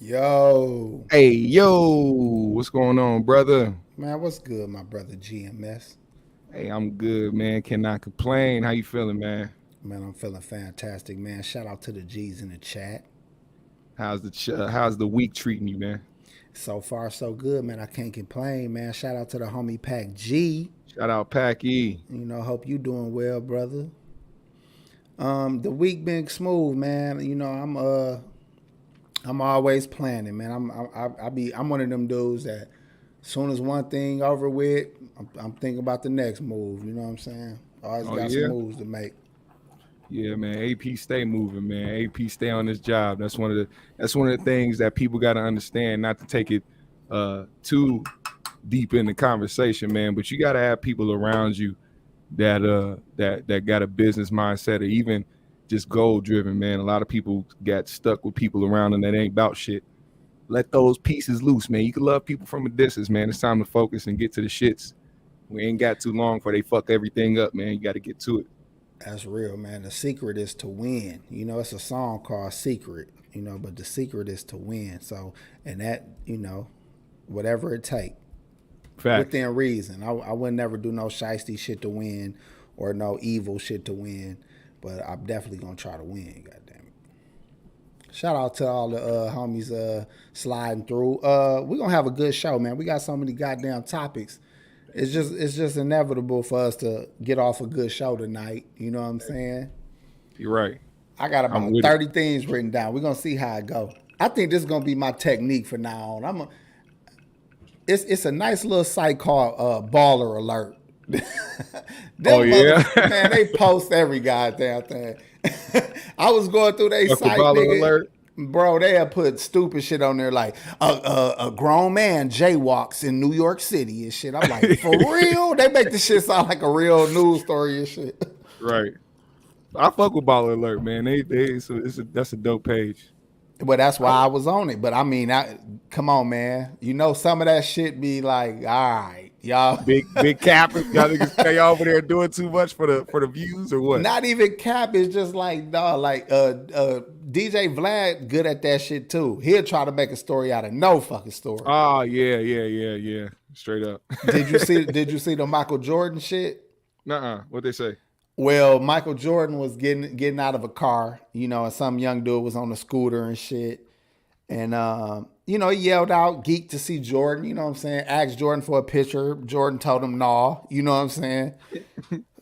Yo, Hey, yo, what's going on, brother? man, what's good, my brother GMS? Hey, I'm good, man. Cannot complain. How you feeling, man? Man, I'm feeling fantastic, man. Shout out to the G's in the chat. How's the week treating you, man? So far, so good, man. I can't complain, man. Shout out to the homie Pack G. Shout out Pac E. Hope you doing well, brother. The week been smooth, man. I'm always planning, man. I'm one of them dudes that, as soon as one thing over with, I'm thinking about the next move. You know what I'm saying? Always Oh got some yeah, moves to make. yeah, man. AP stay moving, man. AP stay on this job. That's one of the things that people got to understand. Not to take it too deep in the conversation, man. But you got to have people around you that got a business mindset or even just goal driven, man. A lot of people got stuck with people around them that ain't about shit. Let those pieces loose, man. You can love people from a distance, man. It's time to focus and get to the shits. We ain't got too long before they fuck everything up, man. You got to get to it. That's real, man. The secret is to win. It's a song called Secret, but the secret is to win. So, and that, whatever it take, Facts. within reason. I would never do no shiesty shit to win or no evil shit to win, but I'm definitely going to try to win, goddamn it. Shout out to all the homies sliding through. We're going to have a good show, man. We got so many goddamn topics. It's just inevitable for us to get off a good show tonight. You know what I'm saying? You're right. I got I'm about with it. 30 things written down. We're gonna see how it go. I think this is gonna be my technique from now on. It's a nice little site called Baller Alert. Oh Them yeah. man, they post every goddamn thing. I was going through their Uncle site, Baller nigga. alert. Bro, they have put stupid shit on there like a grown man jaywalks in New York City and shit. I'm like, for real? They make this shit sound like a real news story and shit. Right. I fuck with Baller Alert, man. That's a dope page. But that's why I was on it. But I mean, come on, man. Some of that shit be like, all right, y'all. Big cap. Y'all niggas stay over there doing too much for the views or what? Not even cap. It's just like, dog, like DJ Vlad good at that shit too. He'll try to make a story out of no fucking story. Oh yeah. Straight up. Did you see the Michael Jordan shit? Nuh-uh. What they say? Well, Michael Jordan was getting out of a car, and some young dude was on a scooter and shit. And he yelled out, "Geek to see Jordan," you know what I'm saying? Asked Jordan for a picture. Jordan told him no, you know what I'm saying?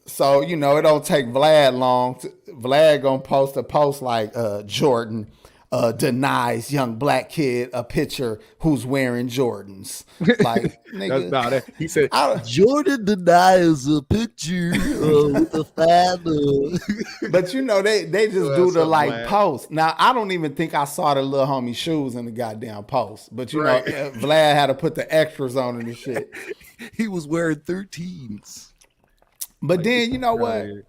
So, it don't take Vlad long. Vlad gonna post a post like Jordan denies young black kid a picture who's wearing Jordans. Like, nigga. He said I, Jordan denies a picture with a father. But they just do the like Vlad. post. Now I don't even think I saw the little homie shoes in the goddamn post. But Right. Vlad had to put the extras on it and shit. He was wearing 13s. But Like, then you know what? right.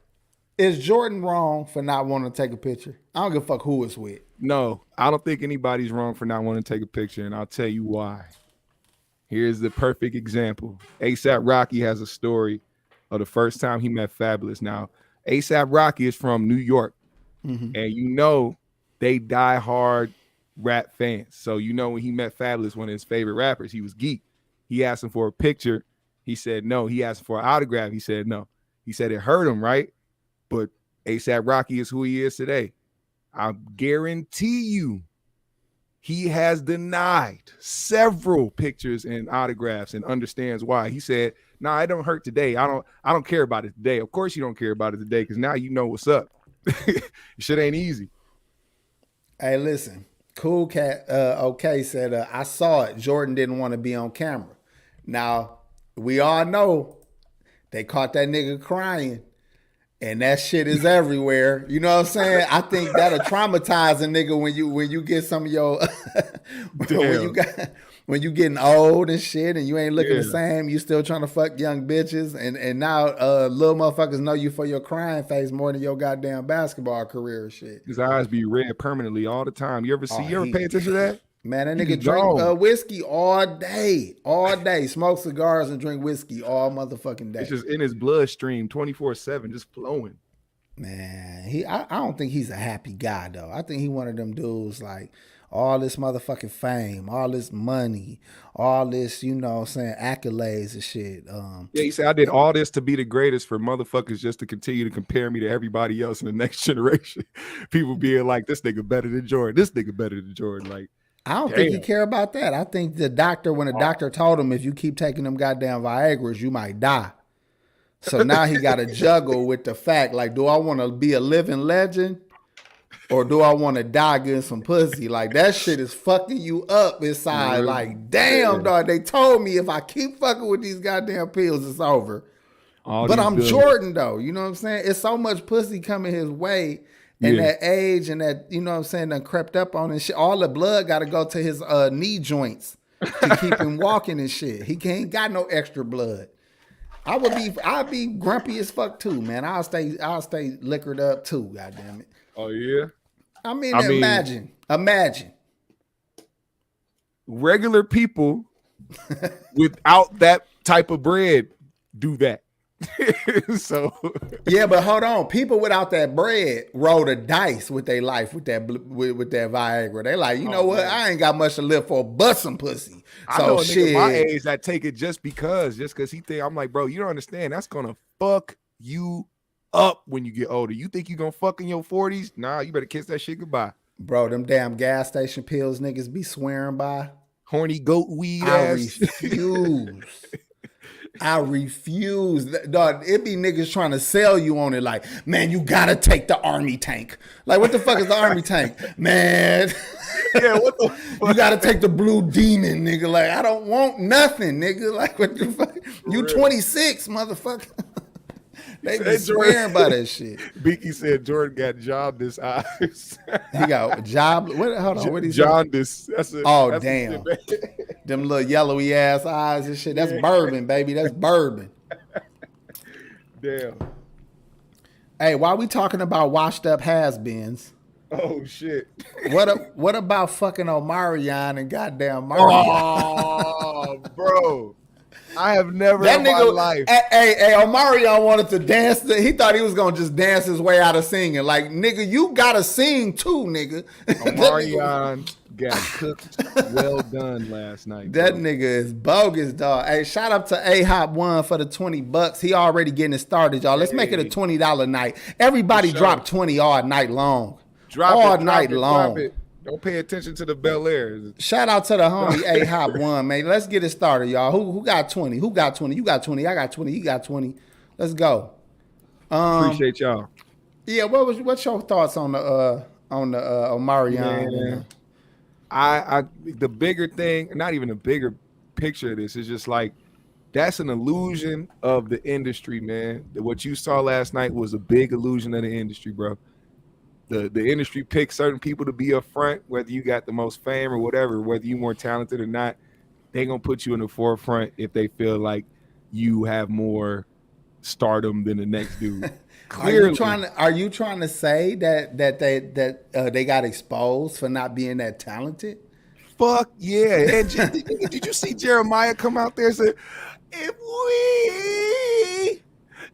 Is Jordan wrong for not wanting to take a picture? I don't give a fuck who it's with. No, I don't think anybody's wrong for not wanting to take a picture, and I'll tell you why. Here's the perfect example. ASAP Rocky has a story of the first time he met Fabulous. Now, ASAP Rocky is from New York, and they die hard rap fans. So when he met Fabulous, one of his favorite rappers, he was geek. He asked him for a picture. He said no. He asked him for an autograph. He said no. He said it hurt him, right? But ASAP Rocky is who he is today. I guarantee you he has denied several pictures and autographs and understands why. He said, "Nah, it don't hurt today. I don't care about it today." Of course you don't care about it today because now you know what's up. Shit ain't easy. Hey, listen. Cool Cat okay said I saw it. Jordan didn't want to be on camera. Now, we all know they caught that nigga crying. And that shit is everywhere. You know what I'm saying? I think that'll traumatize a nigga when you get some of your when you getting old and shit and you ain't looking the same, you still trying to fuck young bitches and now little motherfuckers know you for your crying face more than your goddamn basketball career and shit. His eyes be red permanently all the time. You ever pay attention to that? Man, that nigga drink whiskey all day. Smoke cigars and drink whiskey all motherfucking day. It's just in his bloodstream 24/7, just flowing. Man, I don't think he's a happy guy though. I think he one of them dudes like all this motherfucking fame, all this money, all this, you know what I'm saying, accolades and shit. Yeah, he said I did all this to be the greatest for motherfuckers just to continue to compare me to everybody else in the next generation. People being like, this nigga better than Jordan. This nigga better than Jordan. Like, I don't think he damn. care about that. I think the doctor, when the doctor told him if you keep taking them goddamn Viagra's, you might die. So now he got to juggle with the fact, like, do I want to be a living legend or do I want to die getting some pussy? Like, that shit is fucking you up inside. Like, damn, dog, they told me if I keep fucking with these goddamn pills, it's over. But I'm Jordan, though. You know what I'm saying? It's so much pussy coming his way. And that age and that, you know what I'm saying, done crept up on and shit. All the blood got to go to his knee joints to keep him walking and shit. He ain't got no extra blood. I'd be grumpy as fuck too, man. I'll stay liquored up too, goddamn it. Oh yeah. I mean, imagine. Regular people without that type of bread do that. So yeah, but hold on. People without that bread roll the dice with their life with that Viagra. They like, you know what? Man. I ain't got much to live for, but some pussy. I know a nigga my age that take it just because he think. I'm like, bro, you don't understand. That's gonna fuck you up when you get older. You think you gonna fuck in your 40s? Nah, you better kiss that shit goodbye. Bro, them damn gas station pills niggas be swearing by. Horny goat weed I refuse. I refuse. Dog, it be niggas trying to sell you on it like, man, you gotta take the army tank. Like, what the fuck is the army tank? Man. Yeah, what the fuck? You gotta take the blue demon, nigga. Like, I don't want nothing, nigga. Like, what the fuck? You 26, motherfucker. They be swearing by that shit. Beaky said Jordan got jaundice eyes. He got job. What? Hold on. What he jaundice? Oh damn. Them little yellowy ass eyes and shit. That's bourbon, baby. That's bourbon. Damn. Hey, while we talking about washed up has-beens. Oh shit. What about fucking Omarion and goddamn Mario? Oh, bro. I have never in my life. Hey, Omarion wanted to dance. He thought he was going to just dance his way out of singing. Like, nigga, you got to sing too, nigga. Omarion got cooked well done last night. That nigga is bogus, dog. Hey, shout out to A-Hop1 for the $20. He already getting it started, y'all. Let's make it a $20 night. Everybody drop 20 all night long. All night long. Don't pay attention to the Bel Air. Shout out to the homie A-Hop1, man. Let's get it started, y'all. Who got 20? Who got 20? You got 20. I got 20. You got 20. Let's go. Appreciate y'all. Yeah, what's your thoughts on the Omarion? Man, I the bigger thing, not even a bigger picture of this, is just like that's an illusion of the industry, man. What you saw last night was a big illusion of the industry, bro. The industry picks certain people to be up front, whether you got the most fame or whatever, whether you're more talented or not. They're going to put you in the forefront if they feel like you have more stardom than the next dude. Are you trying to say that they got exposed for not being that talented? Fuck yeah. And did you see Jeremiah come out there and say, if we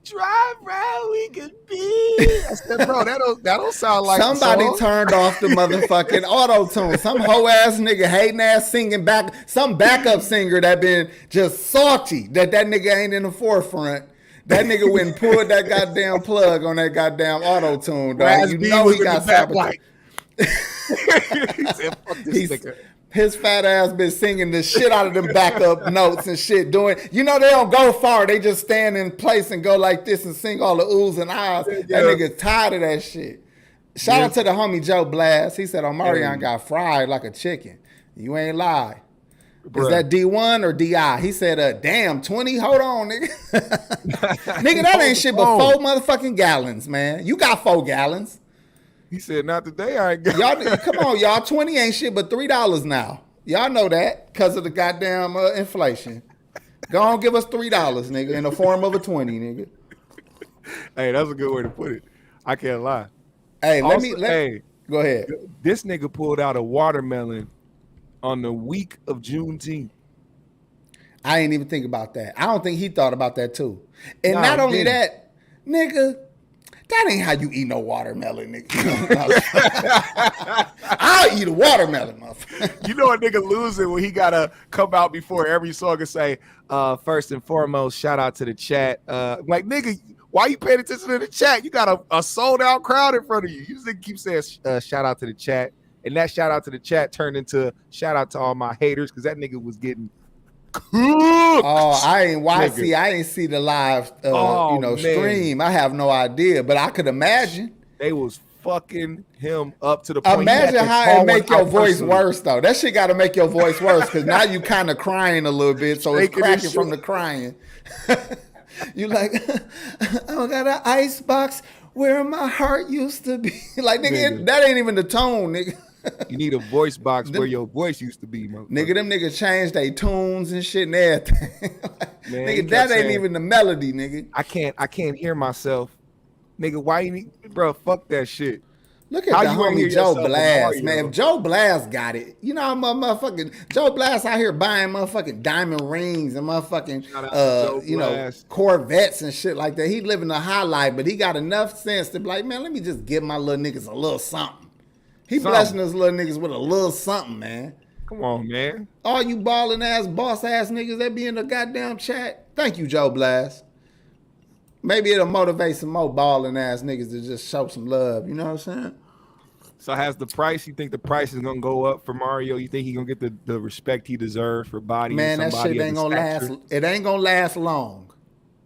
drive right, we could be. I said, bro, that don't sound like somebody turned off the motherfucking auto tune. Some hoe ass nigga hating ass singing back, some backup singer that been just salty that nigga ain't in the forefront. That nigga went and pulled that goddamn plug on that goddamn auto tune, dog. You know he got sabotaged. He said, fuck this nigga. His fat ass been singing the shit out of them backup notes and shit. Doing, you know, they don't go far. They just stand in place and go like this and sing all the oohs and ahs. Yeah. That nigga tired of that shit. Shout out to the homie Joe Blast. He said Omarion got fried like a chicken. You ain't lie. Bruh. Is that D1 or DI? He said, damn, 20? Hold on, nigga. Nigga, that ain't shit but 4 motherfucking gallons, man. You got 4 gallons. He said, not today, I ain't got y'all. Come on, y'all. 20 ain't shit but $3 now. Y'all know that because of the goddamn inflation. Go on, give us $3, nigga, in the form of a 20, nigga. Hey, that's a good way to put it. I can't lie. Hey, go ahead. This nigga pulled out a watermelon on the week of Juneteenth. I ain't even think about that. I don't think he thought about that too. And not only that, nigga, That ain't how you eat no watermelon, nigga. I'll eat a watermelon, motherfucker. You know a nigga losing when he gotta come out before every song and say, first and foremost, shout out to the chat. Like, nigga, why you paying attention to the chat? You got a sold out crowd in front of you. You just keep saying shout out to the chat. And that shout out to the chat turned into shout out to all my haters because that nigga was getting cooked. Oh, I ain't see the live stream. I have no idea, but I could imagine. They was fucking him up to the point. Imagine how it make your voice worse though. That shit got to make your voice worse because now you kind of crying a little bit, so it's cracking from the crying. You like, I got an ice box where my heart used to be. Like, nigga, that ain't even the tone, nigga. You need a voice box where your voice used to be, nigga. Them niggas changed their tunes and shit and everything. Man, nigga, that ain't even the melody, nigga. I can't hear myself, nigga. Why you need, bro? Fuck that shit. Look at the homie Joe Blast, man. If Joe Blast got it, you know, motherfucking Joe Blast out here buying motherfucking diamond rings and motherfucking, Corvettes and shit like that. He living a high life, but he got enough sense to be like, man, let me just give my little niggas a little something. He blessing us little niggas with a little something, man. Come on, man. All you balling ass, boss ass niggas that be in the goddamn chat. Thank you, Joe Blast. Maybe it'll motivate some more balling ass niggas to just show some love. You know what I'm saying? So has the price, you think the price is going to go up for Mario? You think he going to get the respect he deserves for body? Man, that shit ain't going to last. It ain't going to last long.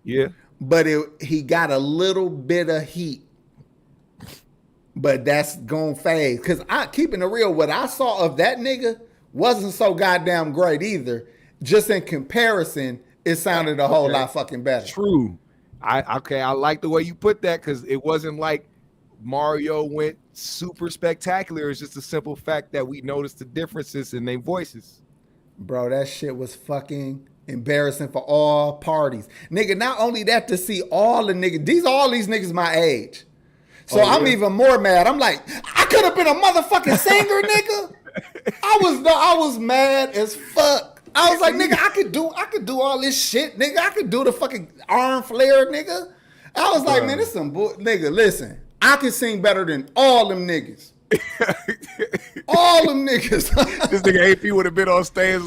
Yeah. But he got a little bit of heat. But that's going to fade. Because keeping it real, what I saw of that nigga wasn't so goddamn great either. Just in comparison, it sounded a whole lot fucking better. True. I like the way you put that because it wasn't like Mario went super spectacular. It's just a simple fact that we noticed the differences in their voices. Bro, that shit was fucking embarrassing for all parties. Nigga, not only that, to see all the niggas, all these niggas my age. So I'm even more mad. I'm like, I could have been a motherfucking singer, nigga. I was mad as fuck. I was like, nigga, I could do all this shit, nigga. I could do the fucking arm flare, nigga. I was like, man, this some nigga, listen. I can sing better than all them niggas. All them niggas. This nigga AP would have been on stage.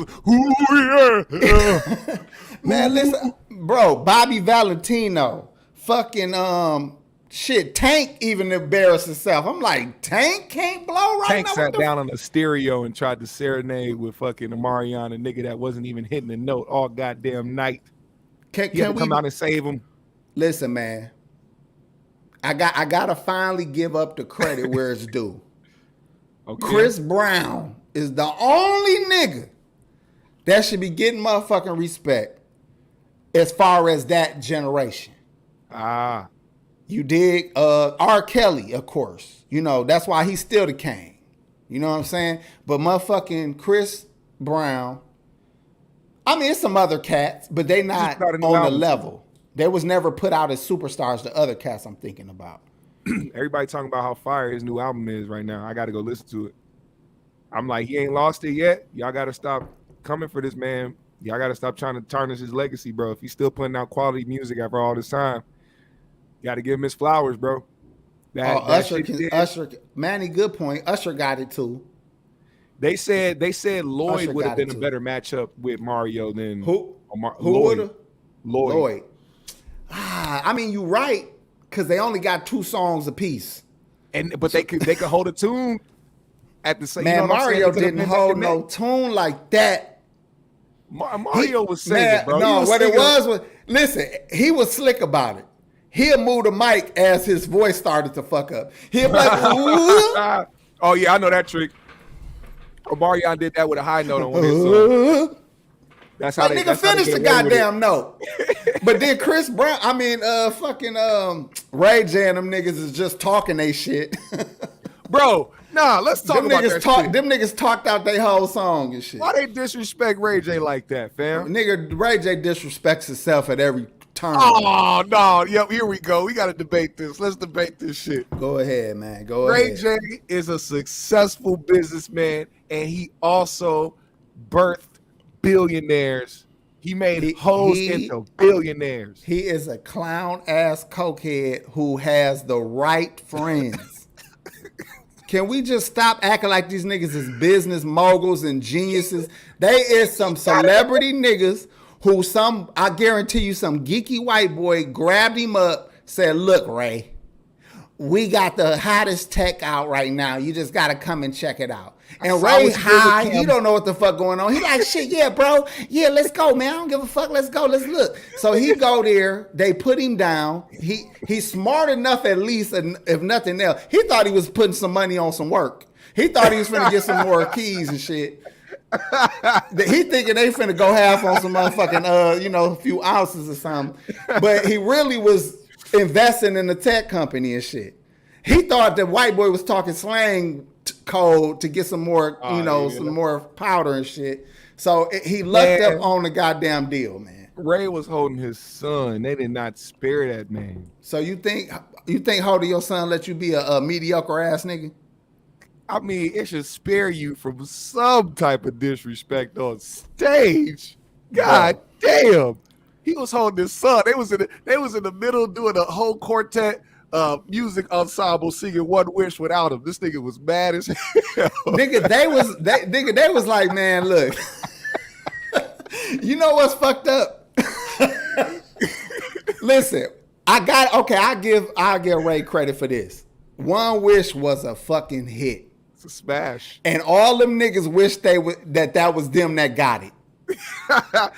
Man, listen, bro, Bobby Valentino, fucking shit, Tank even embarrassed himself. I'm like, Tank can't blow right Tank now. Tank sat down on a stereo and tried to serenade with fucking Omarion, a nigga that wasn't even hitting the note all goddamn night. Can we come out and save him? Listen, man. I gotta finally give up the credit where it's due. Okay. Chris Brown is the only nigga that should be getting motherfucking respect as far as that generation. You dig? R. Kelly, of course. You know, that's why he's still the king. You know what I'm saying? But motherfucking Chris Brown, I mean, it's some other cats, but they not on the level. They was never put out as superstars, the other cats I'm thinking about. Everybody talking about how fire his new album is right now. I got to go listen to it. I'm like, he ain't lost it yet. Y'all got to stop coming for this man. Y'all got to stop trying to tarnish his legacy, bro. If he's still putting out quality music after all this time, you got to give him his flowers, bro. Usher, Manny, good point. Usher got it too. They said Lloyd would have been a better matchup with Mario than who? Who would have? Lloyd. I mean, you right, because they only got 2 songs apiece. But they could hold a tune at the same. Man, Mario didn't hold no tune like that. Mario was singing, bro. No, what it was listen, he was slick about it. He'll move the mic as his voice started to fuck up. He'll be like, ooh. Oh yeah, I know that trick. Mario did that with a high note on one of his songs. That's how nigga finished the goddamn note. But then Chris Brown, Ray J and them niggas is just talking they shit. Bro, let's talk about that shit. Them niggas talked out their whole song and shit. Why they disrespect Ray J like that, fam? Nigga, Ray J disrespects himself at every turn. Oh, no. Yep, here we go. We got to debate this. Let's debate this shit. Go ahead, man. Ray J is a successful businessman, and he also birthed billionaires He made He hoes he into billionaires. he is a clown ass cokehead who has the right friends. Can we just stop acting like these niggas is business moguls and geniuses? They is some celebrity niggas who I guarantee you, some geeky white boy grabbed him up, said, "Look, Ray, we got the hottest tech out right now. You just gotta come and check it out." And Ray high, he don't know what the fuck going on. He like, "Shit, yeah, bro. Yeah, let's go, man. I don't give a fuck. Let's go. Let's look." So he go there. They put him down. He's smart enough, at least, if nothing else. He thought he was putting some money on some work. He thought he was finna get some more keys and shit. He thinking they finna go half on some motherfucking, a few ounces or something. But he really was investing in the tech company and shit. He thought the white boy was talking slang code to get some more, some more powder and shit. So he lucked up on the goddamn deal, man. Ray was holding his son. They did not spare that man. So you think holding your son let you be a mediocre ass nigga? I mean, it should spare you from some type of disrespect on stage. God damn. He was holding his son. They was in the middle doing a whole quartet music ensemble singing One Wish without him. This nigga was mad as hell. Nigga, they was like, man, look. You know what's fucked up? Listen, I'll give Ray credit for this. One Wish was a fucking hit. It's a smash. And all them niggas wish that was them that got it.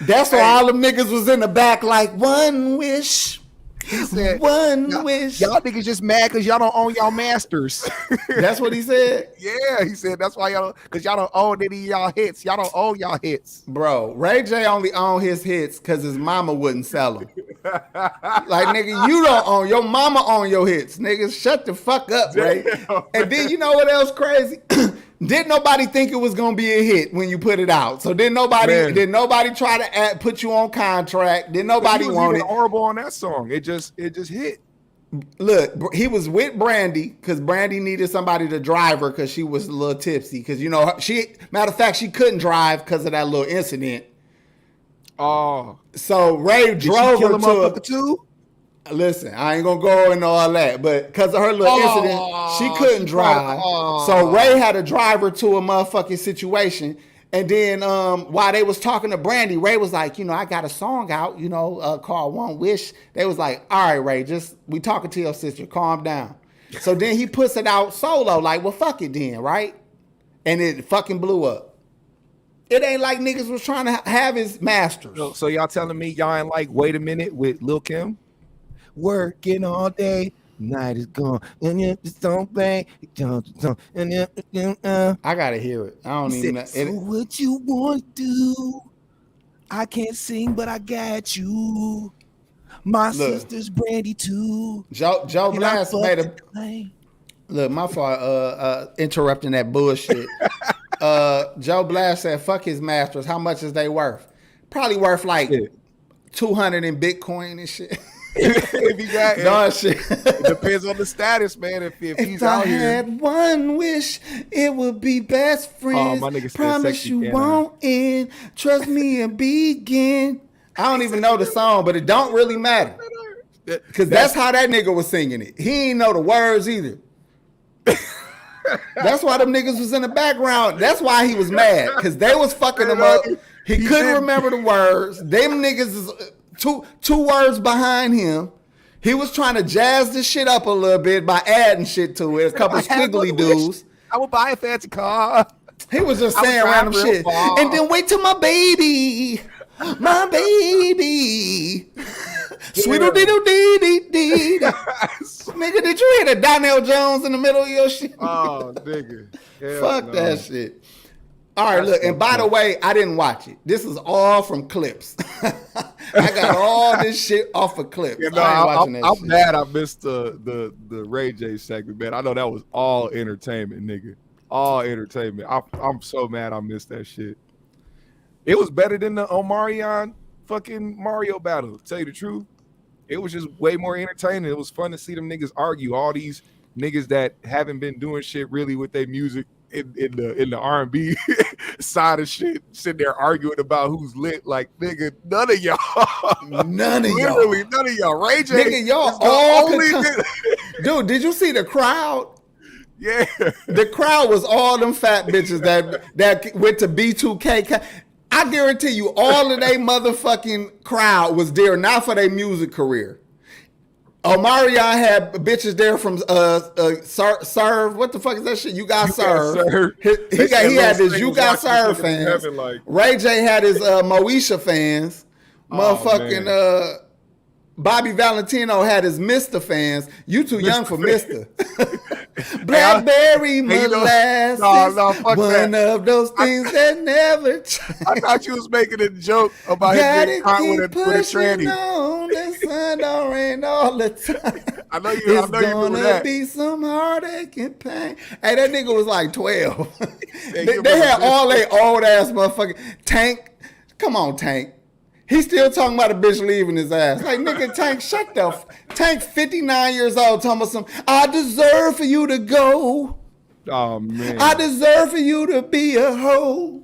That's why all them niggas was in the back like, one wish. He said, one wish. Y'all niggas just mad because y'all don't own y'all masters. That's what he said? Yeah, he said that's why y'all, because y'all don't own any of y'all hits. Y'all don't own y'all hits. Bro, Ray J only owned his hits because his mama wouldn't sell them. Like, nigga, you don't own, your mama own your hits. Nigga, shut the fuck up, Ray. Damn, and then you know what else crazy? Didn't nobody think it was gonna be a hit when you put it out? So did nobody try to put you on contract? Did nobody want it? Horrible on that song. It just hit. Look, he was with Brandy because Brandy needed somebody to drive her because she was a little tipsy. Because matter of fact, she couldn't drive because of that little incident. Oh, so Ray drove her to the two. Listen, I ain't gonna go into all that, but because of her little incident, she couldn't drive. So Ray had to drive her to a motherfucking situation. And then while they was talking to Brandy, Ray was like, I got a song out, called One Wish. They was like, all right, Ray, we talking to your sister, calm down. So then he puts it out solo, like, well, fuck it then, right? And it fucking blew up. It ain't like niggas was trying to have his masters. So y'all telling me y'all ain't like Wait a Minute with Lil' Kim? Working all day, night is gone, and you just don't play. I gotta hear it. I don't even know. So what you want to do? I can't sing, but I got you. My sister's Brandy too. Joe Blast made a. Look, my fault. Interrupting that bullshit. Joe Blast said, "Fuck his masters. How much is they worth? Probably worth like 200 in Bitcoin and shit." If he got shit. It depends on the status, man. If he's out here. If I had one wish, it would be best friends. Oh, my nigga said promise you won't end. Trust me and begin. I don't even know the song, but it don't really matter. Because that's how that nigga was singing it. He ain't know the words either. That's why them niggas was in the background. That's why he was mad. Because they was fucking him up. He couldn't remember the words. Them niggas is two words behind him. He was trying to jazz this shit up a little bit by adding shit to it. A couple squiggly dudes. I would buy a fancy car. He was just saying random shit. Far. And then wait till my baby. Sweet diddle dee dee. Nigga, did you hear the Donnell Jones in the middle of your shit? Oh, nigga. Fuck that shit. All right, look, and by the way, I didn't watch it. This is all from clips. I got all this shit off of clips. I'm mad I missed the Ray J segment, man. I know that was all entertainment, nigga. All entertainment. I'm so mad I missed that shit. It was better than the Omarion fucking Mario battle, to tell you the truth. It was just way more entertaining. It was fun to see them niggas argue. All these niggas that haven't been doing shit really with their music in the R&B side of shit, sitting there arguing about who's lit. Like, nigga, none of y'all. None of y'all. Literally, none of y'all. Ray J Nigga, y'all is the all only Dude, did you see the crowd? Yeah. The crowd was all them fat bitches that went to B2K. I guarantee you, all of they motherfucking crowd was there not for their music career. Omarion had bitches there from Serve. What the fuck is that shit? You Got Serve. He had his You Got Serve fans. Like, Ray J had his Moesha fans. Motherfucking Bobby Valentino had his Mr. fans. You too young for Mr. Blackberry molasses. One of those things that never change. I thought you was making a joke about him being caught with a tranny. On, the sun don't rain all the time. I know you. It's I know you gonna that. be some heartache and pain. Hey, that nigga was like 12. they had all they old ass motherfucking Tank. Come on, Tank. He's still talking about a bitch leaving his ass. Like, nigga, Tank, shut the Tank 59 years old talking about some, I deserve for you to go. Oh, man. I deserve for you to be a hoe.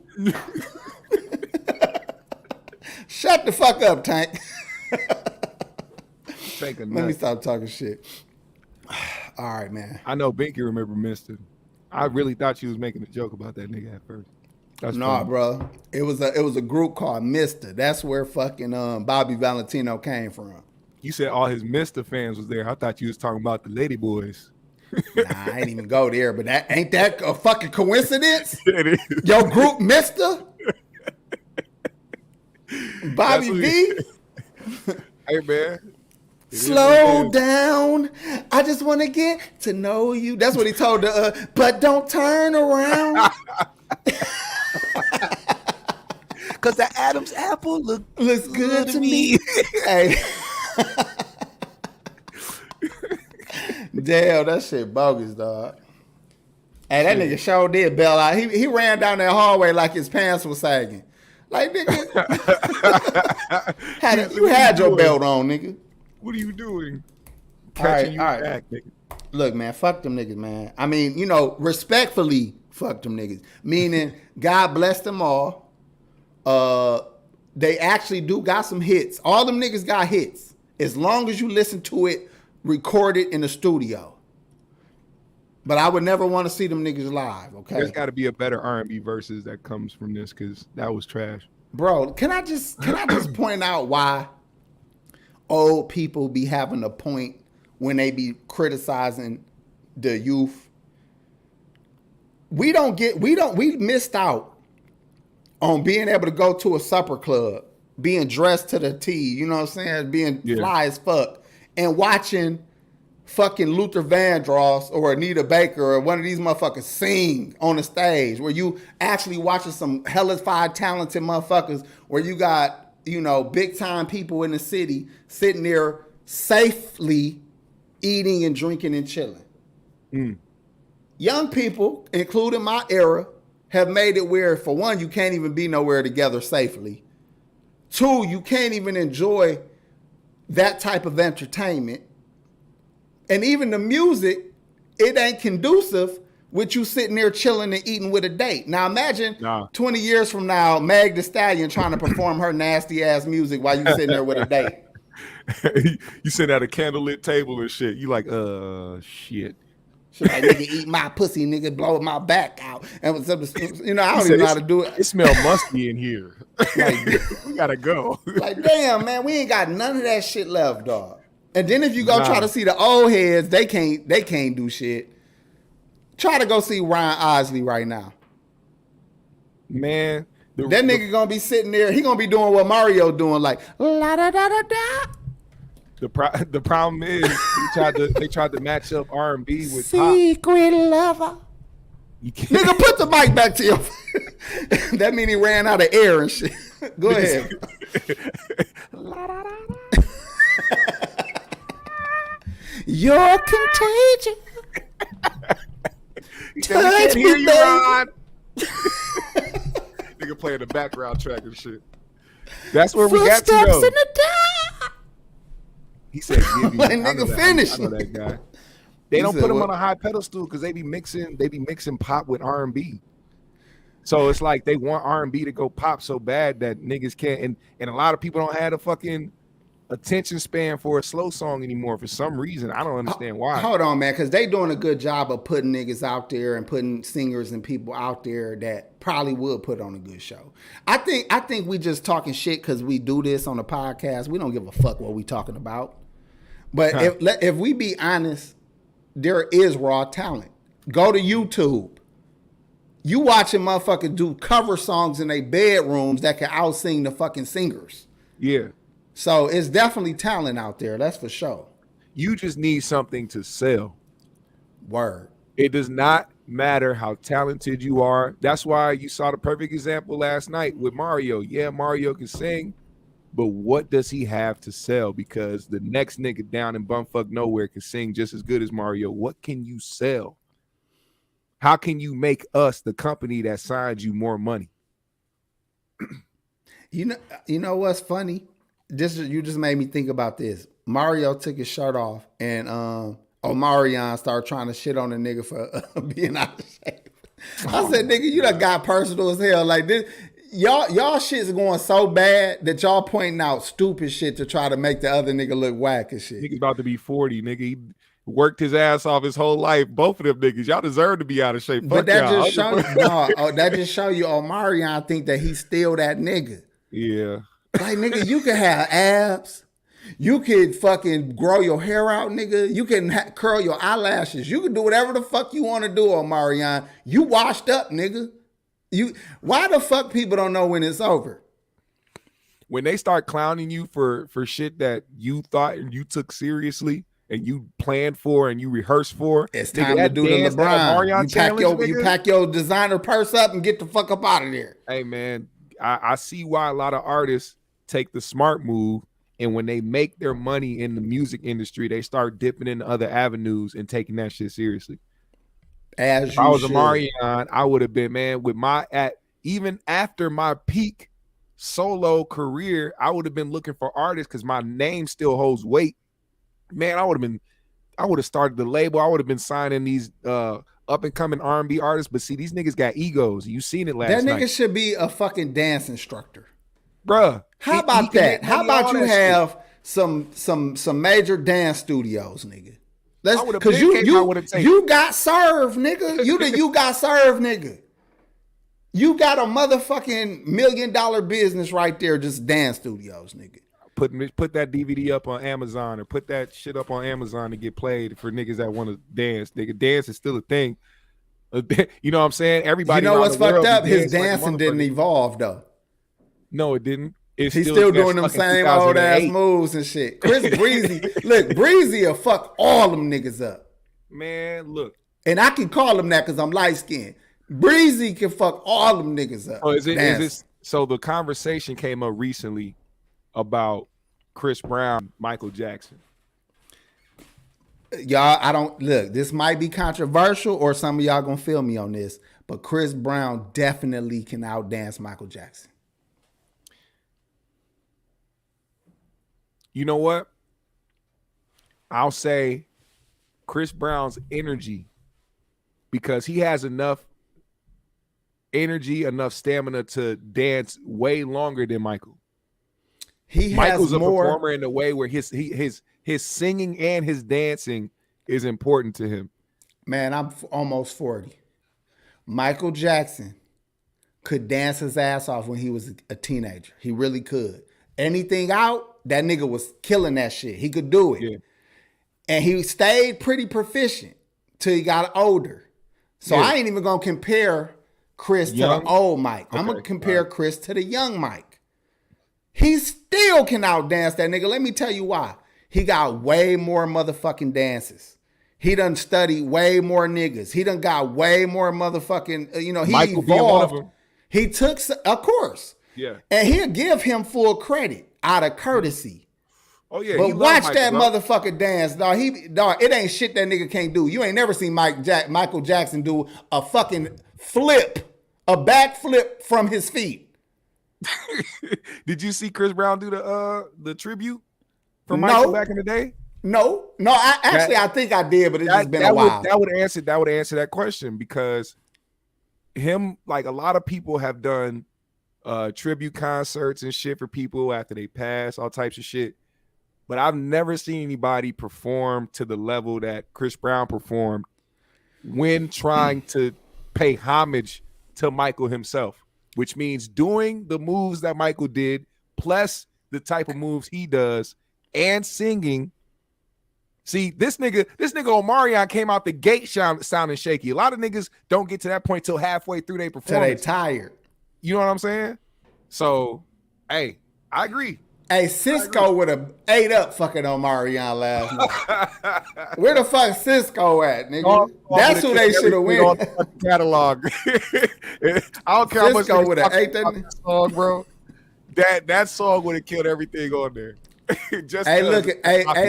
Shut the fuck up, Tank. Let me stop talking shit. All right, man. I know Binky remember Mr. I really thought you was making a joke about that nigga at first. That's nah, bro. It was a group called Mr. That's where fucking Bobby Valentino came from. You said all his Mr. fans was there. I thought you was talking about the Lady Boys. Nah, I ain't even go there, but ain't that a fucking coincidence? It is. Your group Mr. Bobby V. Hey, man. Slow down. I just want to get to know you. That's what he told the but don't turn around. Cause the Adam's apple looks good to me. Hey. Damn, that shit bogus, dog. Hey, that nigga sure did bail out. He ran down that hallway like his pants was sagging. Like, nigga, you had your belt on, nigga. What are you doing? All right. Back, nigga. Look, man, fuck them niggas, man. I mean, respectfully, fuck them niggas. Meaning, God bless them all. They actually do got some hits. All them niggas got hits. As long as you listen to it recorded in the studio. But I would never want to see them niggas live, okay? There's got to be a better R&B verses that comes from this because that was trash. Bro, can I just point out why old people be having a point when they be criticizing the youth? We missed out on being able to go to a supper club, being dressed to the T, you know what I'm saying? Being fly as fuck, and watching fucking Luther Vandross or Anita Baker or one of these motherfuckers sing on the stage, where you actually watching some hellified talented motherfuckers, where you got, big time people in the city sitting there safely eating and drinking and chilling. Young people, including my era, have made it where, for one, you can't even be nowhere together safely. Two, you can't even enjoy that type of entertainment. And even the music, it ain't conducive with you sitting there chilling and eating with a date. Now imagine 20 years from now, Meg Thee Stallion trying to perform her nasty ass music while you sitting there with a date. You sit at a candlelit table and shit. You like, shit. She like, nigga, eat my pussy, nigga, blow my back out. And I don't even know how to do it. It smell musty in here. Like, we gotta go. Like, damn, man, we ain't got none of that shit left, dog. And then if you go try to see the old heads, they can't do shit. Try to go see Ryan Osley right now. Man. That nigga gonna be sitting there, he gonna be doing what Mario doing, like, la da da da da. The problem is they tried to match up R&B with Secret pop. Lover. You can't. Nigga, put the mic back to your That mean he ran out of air and shit. Go ahead. You're contagious. Touch me, hear you, Ron. Nigga playing the background track and shit. That's where we got to go. Footsteps in the dark. He said, "Give me." Like, nigga, finish. I know that guy. They don't put him on a high pedestal because they be mixing pop with R&B. So it's like they want R&B to go pop so bad that niggas can't, and a lot of people don't have a fucking attention span for a slow song anymore for some reason. I don't understand why. Hold on, man, because they doing a good job of putting niggas out there and putting singers and people out there that probably would put on a good show. I think we just talking shit because we do this on the podcast. We don't give a fuck what we talking about. But if we be honest, there is raw talent. Go to YouTube. You watching motherfuckers do cover songs in their bedrooms that can out-sing the fucking singers. Yeah. So it's definitely talent out there. That's for sure. You just need something to sell. Word. It does not matter how talented you are. That's why you saw the perfect example last night with Mario. Yeah, Mario can sing, but what does he have to sell? Because the next nigga down in bumfuck nowhere can sing just as good as Mario. What can you sell? How can you make us the company that signs you more money? You know what's funny? You just made me think about this. Mario took his shirt off, and Omarion started trying to shit on the nigga for being out of shape. I said, nigga, you done got personal as hell. Like this, y'all shit's going so bad that y'all pointing out stupid shit to try to make the other nigga look whack and shit. Nigga's about to be 40, nigga. He worked his ass off his whole life. Both of them niggas, y'all deserve to be out of shape. But that just show you, that just show you Omarion think that he's still that nigga. Yeah. Like, nigga, you can have abs. You can fucking grow your hair out, nigga. You can curl your eyelashes. You can do whatever the fuck you want to do, Omarion. You washed up, nigga. Why the fuck people don't know when it's over? When they start clowning you for shit that you thought you took seriously and you planned for and you rehearsed for, it's time to do the LeBron. You pack your designer purse up and get the fuck up out of there. Hey, man, I see why a lot of artists take the smart move, and when they make their money in the music industry, they start dipping into other avenues and taking that shit seriously. If I was Omarion, I would have been, man, with even after my peak solo career, I would have been looking for artists because my name still holds weight. Man, I would have started the label. I would have been signing these up and coming R&B artists. But see, these niggas got egos. You seen it last night. That nigga should be a fucking dance instructor. Bruh. How about that? How about you have some major dance studios, nigga? Because you got served, nigga. You got served, nigga. You got a motherfucking $1 million business right there, just dance studios, nigga. Put that DVD up on Amazon or put that shit up on Amazon to get played for niggas that want to dance. Nigga, dance is still a thing. You know what I'm saying? Everybody. You know what's fucked up? His dancing didn't evolve though. No, it didn't. He's still doing them same old ass moves and shit. Chris Breezy, look, Breezy will fuck all them niggas up. Man, look. And I can call him that because I'm light skinned. Breezy can fuck all them niggas up. Oh, is it? So the conversation came up recently about Chris Brown, Michael Jackson. Y'all, I don't look. This might be controversial, or some of y'all gonna feel me on this, but Chris Brown definitely can outdance Michael Jackson. You know what? I'll say Chris Brown's energy, because he has enough energy, enough stamina to dance way longer than Michael. Michael's a performer in a way where his singing and his dancing is important to him. Man, I'm almost 40. Michael Jackson could dance his ass off when he was a teenager. He really could. Anything out, that nigga was killing that shit. He could do it. Yeah. And he stayed pretty proficient till he got older. So I ain't even going to compare Chris to the old Mike. Okay. I'm going to compare Chris to the young Mike. He still can outdance that nigga. Let me tell you why. He got way more motherfucking dances. He done studied way more niggas. He done got way more motherfucking, he Michael evolved. One of them. He took, of course. Yeah. And he'll give him full credit out of courtesy. Oh, yeah. But watch that motherfucker dance, dog. It ain't shit that nigga can't do. You ain't never seen Michael Jackson do a fucking flip, a backflip from his feet. Did you see Chris Brown do the tribute for Michael back in the day? No. I think I did, but it's just been a while. That would answer that question, because him, like a lot of people have done tribute concerts and shit for people after they pass, all types of shit. But I've never seen anybody perform to the level that Chris Brown performed when trying to pay homage to Michael himself, which means doing the moves that Michael did, plus the type of moves he does, and singing. See, this nigga Omarion came out the gate sounding shaky. A lot of niggas don't get to that point till halfway through their performance. Till they tired. You know what I'm saying? So, hey, I agree. Hey, Cisco would have ate up fucking Omarion last night. Where the fuck Cisco at, nigga? That's who they should have went. Catalog. I don't care how much Cisco would have ate that song, bro. That song would have killed everything on there. Hey,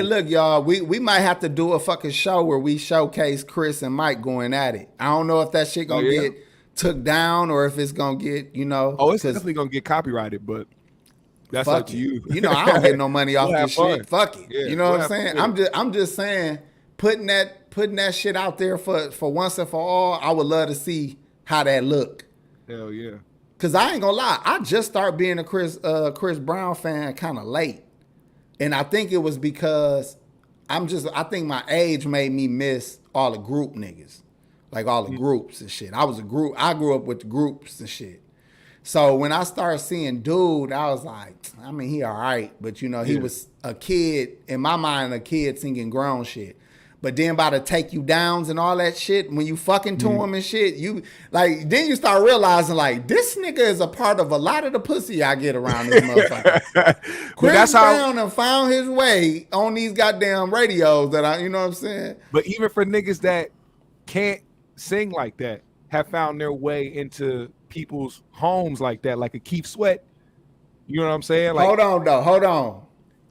look, y'all. We might have to do a fucking show where we showcase Chris and Mike going at it. I don't know if that shit gonna get took down or if it's gonna get, Oh, it's definitely gonna get copyrighted, but that's up to you. I don't get no money off this fun. shit. Fuck it. Yeah, you know what I'm saying? I'm just saying, putting that shit out there for once and for all. I would love to see how that look. Hell yeah. Cause I ain't gonna lie, I just started being a Chris Brown fan kind of late. And I think it was because I think my age made me miss all the group niggas. Like all the groups and shit. I grew up with the groups and shit. So when I started seeing Dude, I was like, I mean, he all right. But he was a kid, in my mind, a kid singing grown shit. But then by the Take You Downs and all that shit, when you fucking to him and shit, then you start realizing like this nigga is a part of a lot of the pussy I get around this motherfucker. Chris Brown done found his way on these goddamn radios that you know what I'm saying? But even for niggas that can't sing like that, have found their way into people's homes like that, like a Keith Sweat. You know what I'm saying? Like, hold on.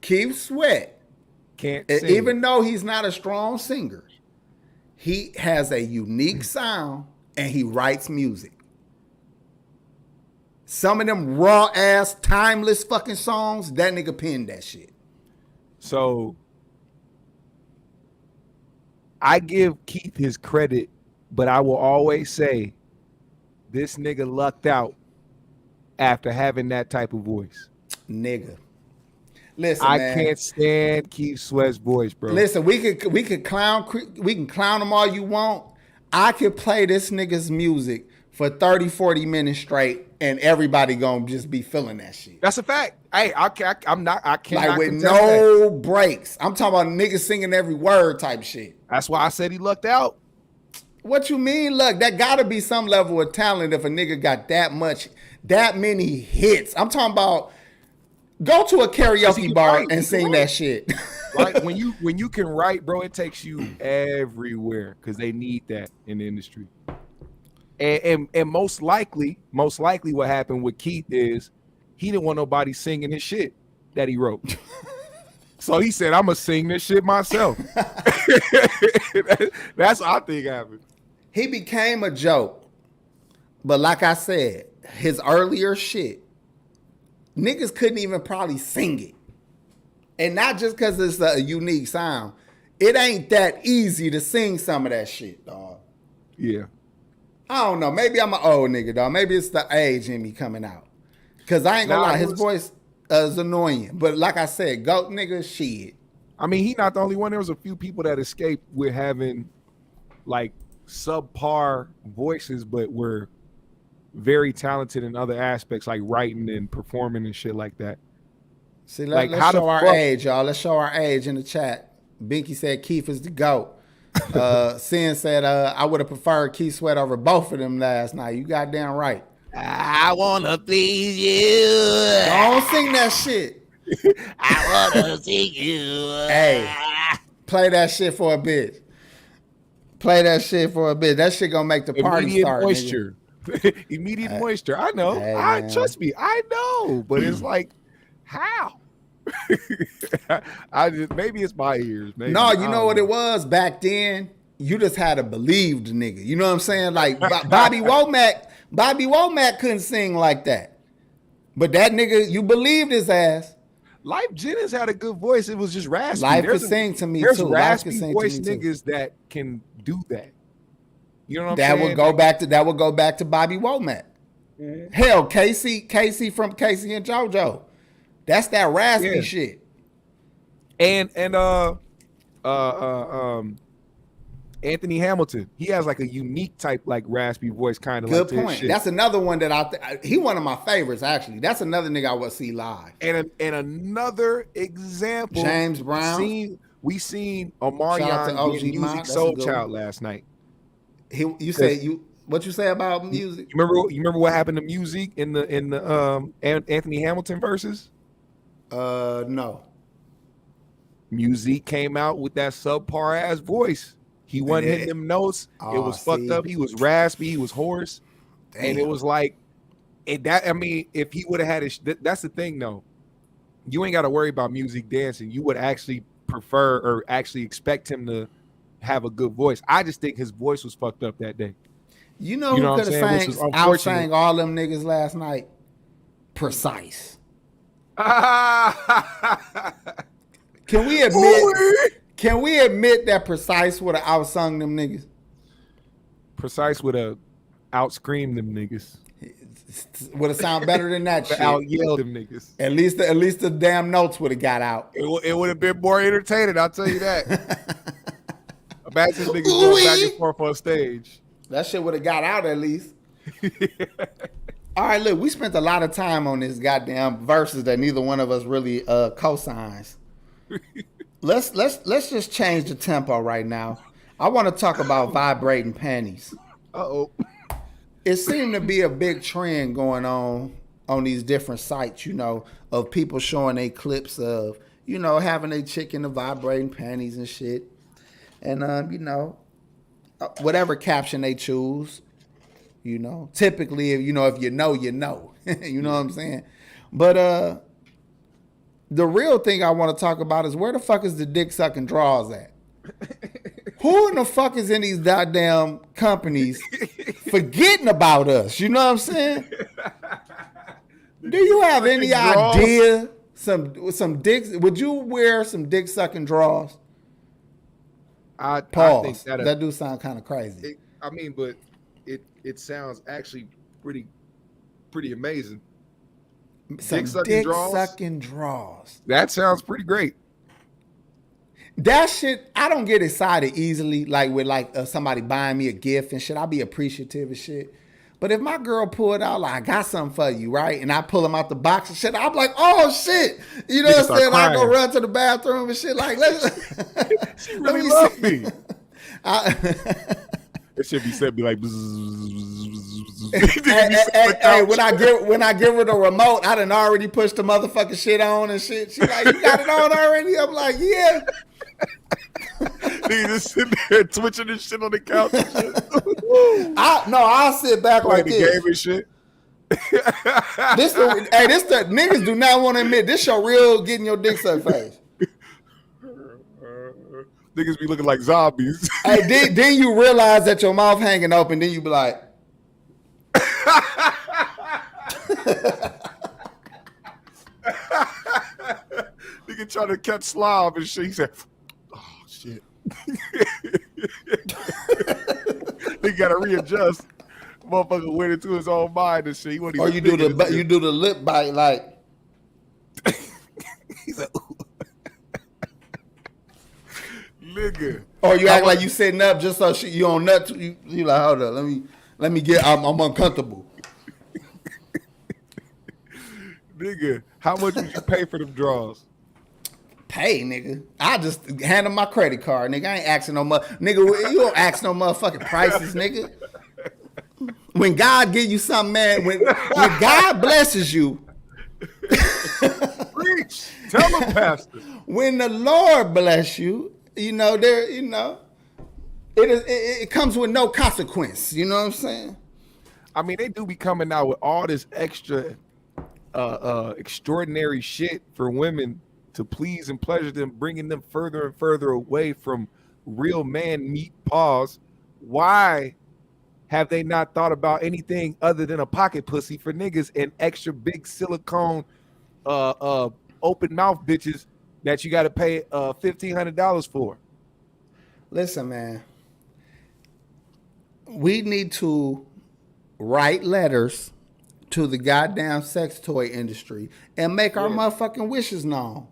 Keith Sweat. Can't sing. Even though he's not a strong singer, he has a unique sound and he writes music. Some of them raw ass, timeless fucking songs, that nigga penned that shit. So I give Keith his credit, but I will always say this nigga lucked out after having that type of voice. Nigga. Listen, I man. can't stand Keith Sweat's voice, bro. Listen, we can clown him all you want. I could play this nigga's music for 30, 40 minutes straight, and everybody gonna just be feeling that shit. That's a fact. Hey, I can't like with no breaks. I'm talking about niggas singing every word type shit. That's why I said he lucked out. What you mean, look? That gotta be some level of talent if a nigga got that many hits. I'm talking about. Go to a karaoke bar and sing that shit. Right? When you can write, bro, it takes you everywhere because they need that in the industry. And most likely what happened with Keith is he didn't want nobody singing his shit that he wrote. So he said, I'm gonna sing this shit myself. That's what I think happened. He became a joke. But like I said, his earlier shit, niggas couldn't even probably sing it. And not just because it's a unique sound. It ain't that easy to sing some of that shit, dog. Yeah. I don't know. Maybe I'm an old nigga, dog. Maybe it's the age in me coming out. Because I ain't gonna lie, his voice is annoying. But like I said, goat nigga, shit. I mean, he not the only one. There was a few people that escaped with having like subpar voices, but were very talented in other aspects like writing and performing and shit like that. See, let's show our age, y'all. Let's show our age in the chat. Binky said Keith is the GOAT. Sin said I would have preferred Keith Sweat over both of them last night. You goddamn right. I wanna please you. Don't sing that shit. I wanna sing you. Hey, play that shit for a bit. Play that shit for a bit. That shit gonna make the party start. Moisture. Immediate moisture. I know. Hey, trust me. I know. But it's like, how? Maybe it's my ears. Maybe. No, you know what it was back then. You just had to believe the nigga. You know what I'm saying? Like Bobby Womack couldn't sing like that. But that nigga, you believed his ass. Life Jennings had a good voice. It was just raspy. Life could sing to me there's too. There's raspy voice niggas that can do that. You know what I'm That saying? would go back to Bobby Womack. Hell, Casey from Casey and JoJo. That's that raspy Yeah. shit. And Anthony Hamilton, he has like a unique type, like raspy voice, kind of like Good to his point. shit. That's another one that he one of my favorites actually. That's another nigga I would see live. And another example, James Brown. We seen Shout out to Omarion OG get Mon. Music That's a Soul good Child one. last night. What you say about music? You remember what happened to Music in the Anthony Hamilton verses? No. Music came out with that subpar ass voice. He wasn't hitting them notes. It was fucked up. He was raspy. He was hoarse. Damn. And it was like, if he would have had it, that's the thing though. You ain't got to worry about Music dancing. You would actually prefer or actually expect him to have a good voice. I just think his voice was fucked up that day. You know who could have sang all them niggas last night? Precise. Can we admit that Precise would have outsung them niggas? Precise would have outscreamed them niggas. Would have sounded better than that shit. Out yelled them niggas. At least the damn notes would have got out. It would have been more entertaining, I'll tell you that. Imagine niggas going back and forth on stage. That shit would have got out at least. All right, look, we spent a lot of time on this goddamn verses that neither one of us really cosigns. Let's just change the tempo right now. I want to talk about vibrating panties. Uh-oh. It seemed to be a big trend going on these different sites, of people showing their clips of, having a chick in the vibrating panties and shit. And, whatever caption they choose, typically, if you know, you know. You know what I'm saying? But the real thing I want to talk about is where the fuck is the dick sucking draws at? Who in the fuck is in these goddamn companies forgetting about us? You know what I'm saying? Do you have any idea some dicks? Would you wear some dick sucking draws? Pause. I think that do sound kind of crazy. But it sounds actually pretty amazing. Some dick sucking draws. That sounds pretty great. That shit, I don't get excited easily, like with somebody buying me a gift and shit. I'll be appreciative and shit. But if my girl pulled out, like, I got something for you, right? And I pull them out the box and shit, I'm like, oh shit. You know what I'm saying? I go run to the bathroom and shit. Like, she really loved me. It should be said, be like, hey, when I give her the remote, I done already pushed the motherfucking shit on and shit. She like, you got it on already? I'm like, yeah. Nigga just sitting there twitching this shit on the couch and shit. I'll sit back like the this. Game and shit. This the niggas do not want to admit this your real getting your dick sucked face. Niggas be looking like zombies. Hey, then you realize that your mouth hanging open, then you be like, nigga trying to catch slob and shit. He said, oh shit. They gotta readjust. Motherfucker went into his own mind and shit. Or you do the lip bite like. He's like, ooh. Nigga. Or you act like you sitting up just so you on nut. You like, hold up, let me get. I'm uncomfortable. Nigga, how much would you pay for them draws? Pay, nigga. I just hand him my credit card, nigga. I ain't asking no nigga. You don't ask no motherfucking prices, nigga. When God give you something, man. When God blesses you. Preach. Tell them, Pastor. When the Lord bless you, it comes with no consequence. You know what I'm saying? I mean, they do be coming out with all this extra extraordinary shit for women to please and pleasure them, bringing them further and further away from real man meat. Pause. Why have they not thought about anything other than a pocket pussy for niggas and extra big silicone open mouth bitches that you got to pay $1,500 for? Listen, man. We need to write letters to the goddamn sex toy industry and make our motherfucking wishes known.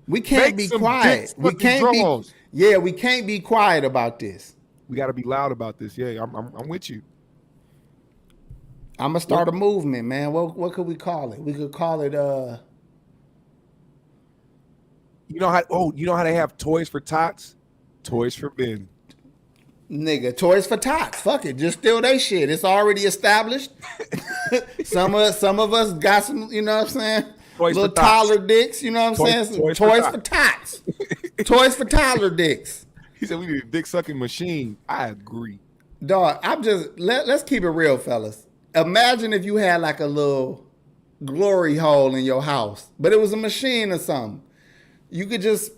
We can't Make be some quiet. dick We sucking can't be. draws. Yeah, we can't be quiet about this. We got to be loud about this. Yeah, I'm with you. I'm gonna start a movement, man. What could we call it? We could call it You know how? Oh, you know how they have toys for tots, toys for men. nigga, Toys for Tots. Fuck it, just steal they shit. It's already established. some of us got some, you know what I'm saying? Toys Little for tots. toddler dicks, you know what I'm saying? Toys Toys for for Tots. Toys for toddler dicks. He said we need a dick sucking machine. I agree. Dog, let's keep it real, fellas. Imagine if you had like a little glory hole in your house, but it was a machine or something. You could just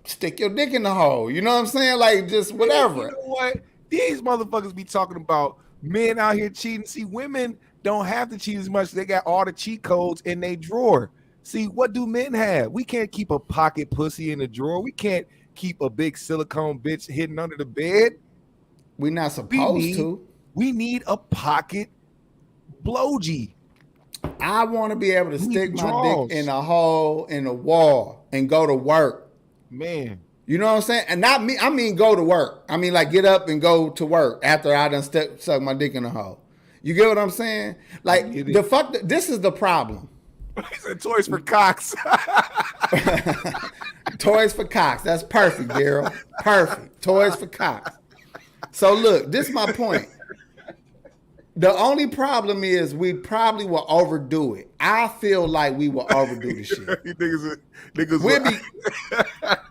stick your dick in the hole. You know what I'm saying? Like just whatever. You know what? These motherfuckers be talking about men out here cheating. See, women don't have to cheat as much. They got all the cheat codes in their drawer. See, what do men have? We can't keep a pocket pussy in the drawer. We can't keep a big silicone bitch hidden under the bed. We're not supposed to. We need a pocket blowgie. I want to be able to stick my dick in a hole in a wall and go to work. Man. You know what I'm saying? And not me, I mean go to work. I mean like get up and go to work after I done suck my dick in the hole. You get what I'm saying? Like this is the problem. He said toys for cocks. Toys for cocks. That's perfect, Daryl. Perfect. Toys for cocks. So look, this is my point. The only problem is we probably will overdo it. I feel like we will overdo the shit.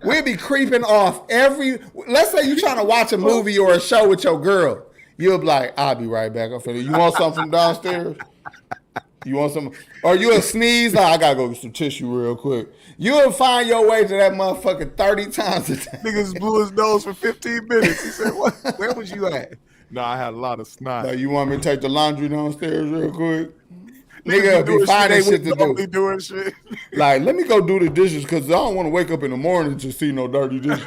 We'll be creeping off every. Let's say you're trying to watch a movie or a show with your girl. You'll be like, "I'll be right back. You want something from downstairs? You want some? Or you'll sneeze? Like, I gotta go get some tissue real quick. You'll find your way to that motherfucker 30 times a day." Niggas blew his nose for 15 minutes. He said, "What? Where was you at?" No, I had a lot of snot. Like, you want me to take the laundry downstairs real quick? Nigga be finding shit to do. Doing shit. Like, let me go do the dishes because I don't want to wake up in the morning to see no dirty dishes.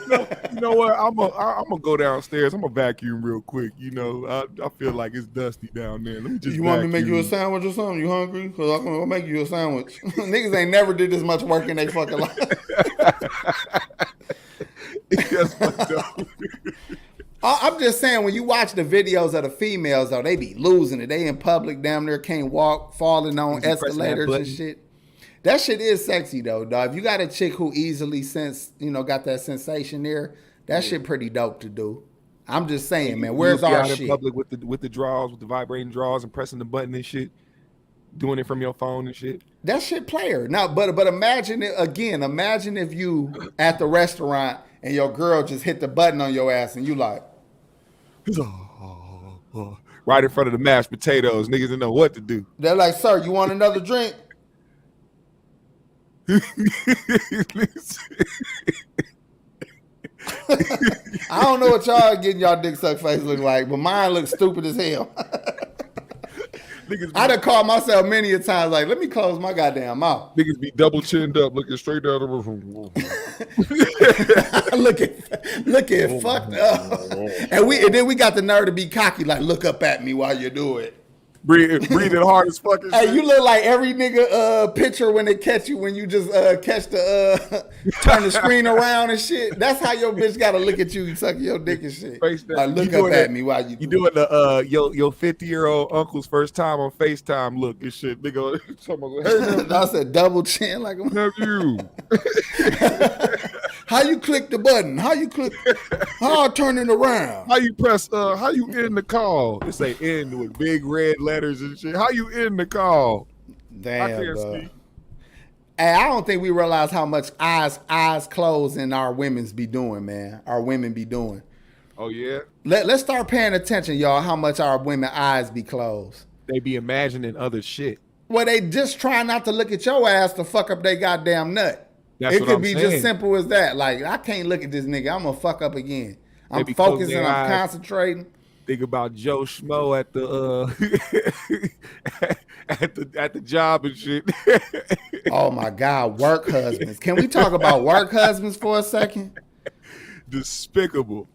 You know what? I'm gonna go downstairs. I'm gonna vacuum real quick. You know, I feel like it's dusty down there. Let me just. You want me to make you a sandwich or something? You hungry? Because I'm gonna make you a sandwich. Niggas ain't never did this much work in their fucking life. That's fucked up. I'm just saying, when you watch the videos of the females, though, they be losing it. They in public, damn near can't walk, falling on escalators and shit. That shit is sexy, though, dog. If you got a chick who easily got that sensation there, that shit pretty dope to do. I'm just saying, man, where's our shit? In public with the draws, with the vibrating draws and pressing the button and shit, doing it from your phone and shit. That shit player. Now, but imagine it again. Imagine if you at the restaurant and your girl just hit the button on your ass and you like, right in front of the mashed potatoes. Niggas didn't know what to do. They're like, "Sir, you want another drink?" I don't know what y'all getting y'all dick suck face look like, but mine looks stupid as hell. I done called myself many a times like, let me close my goddamn mouth. Niggas be double chinned up, looking straight down the room. looking fucked up. And then we got the nerve to be cocky, like, look up at me while you do it. Breathing hard as fucking Hey, you look like every nigga picture when they catch you, when you just catch the turn the screen around and shit. That's how your bitch gotta look at you sucking your dick and shit. Like, look up at me while you do it. You doing the your 50-year-old uncle's first time on FaceTime look and shit. Nigga, hey, I said double chin like a have you. How you click the button? How I turn it around? How you press how you end the call? It say end with big red letters and shit. How you end the call? Damn, I can't speak. Hey, I don't think we realize how much eyes closed and our women's be doing, man. Our women be doing. Oh yeah. Let's start paying attention, y'all, how much our women eyes be closed. They be imagining other shit. Well, they just try not to look at your ass to fuck up their goddamn nut. It could be just simple as that. Like, I can't look at this nigga. I'm gonna fuck up again. I'm focusing. I'm concentrating. Think about Joe Schmo at the at the job and shit. Oh my God, work husbands. Can we talk about work husbands for a second? Despicable.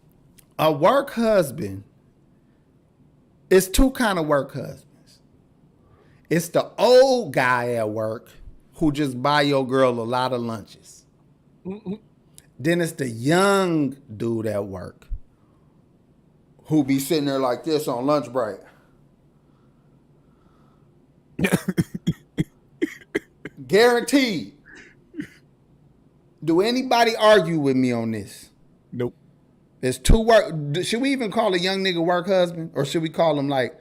A work husband is two kind of work husbands. It's the old guy at work who just buy your girl a lot of lunches. Then it's the young dude at work who be sitting there like this on lunch break. Guaranteed. Do anybody argue with me on this? Nope. There's two work. Should we even call a young nigga work husband? Or should we call him like,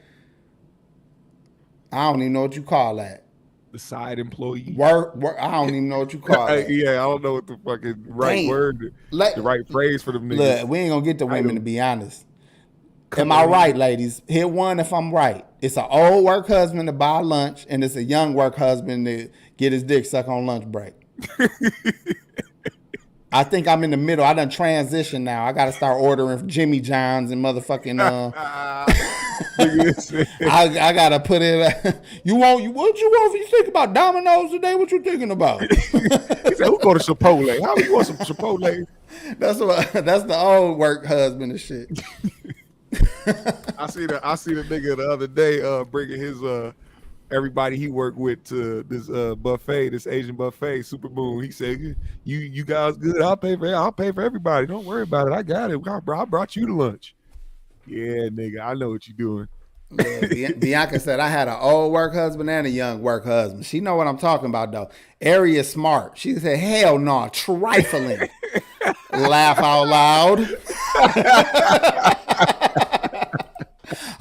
I don't even know what you call that. The side employee. Work I don't even know what you call that. Yeah, I don't know what the fucking right Damn. word, the right phrase for them niggas. Look, we ain't gonna get the women to be honest. Am I right, ladies? Hit one if I'm right. It's an old work husband to buy lunch, and it's a young work husband to get his dick sucked on lunch break. I think I'm in the middle. I done transition now. I got to start ordering Jimmy John's and motherfucking. I gotta put it. You what you want? If you think about Domino's today, what you thinking about? He said, "Who go to Chipotle? How you want some Chipotle?" That's the old work husband and shit. I see the nigga the other day bringing his everybody he worked with to this buffet, this Asian buffet, Super Moon. He said, "You guys good? I'll pay for everybody. Don't worry about it. I got it. I brought you to lunch." Yeah, nigga, I know what you're doing. Yeah, Bianca said I had an old work husband and a young work husband. She know what I'm talking about though. Ari is smart. She said, "Hell no, trifling." Laugh out loud.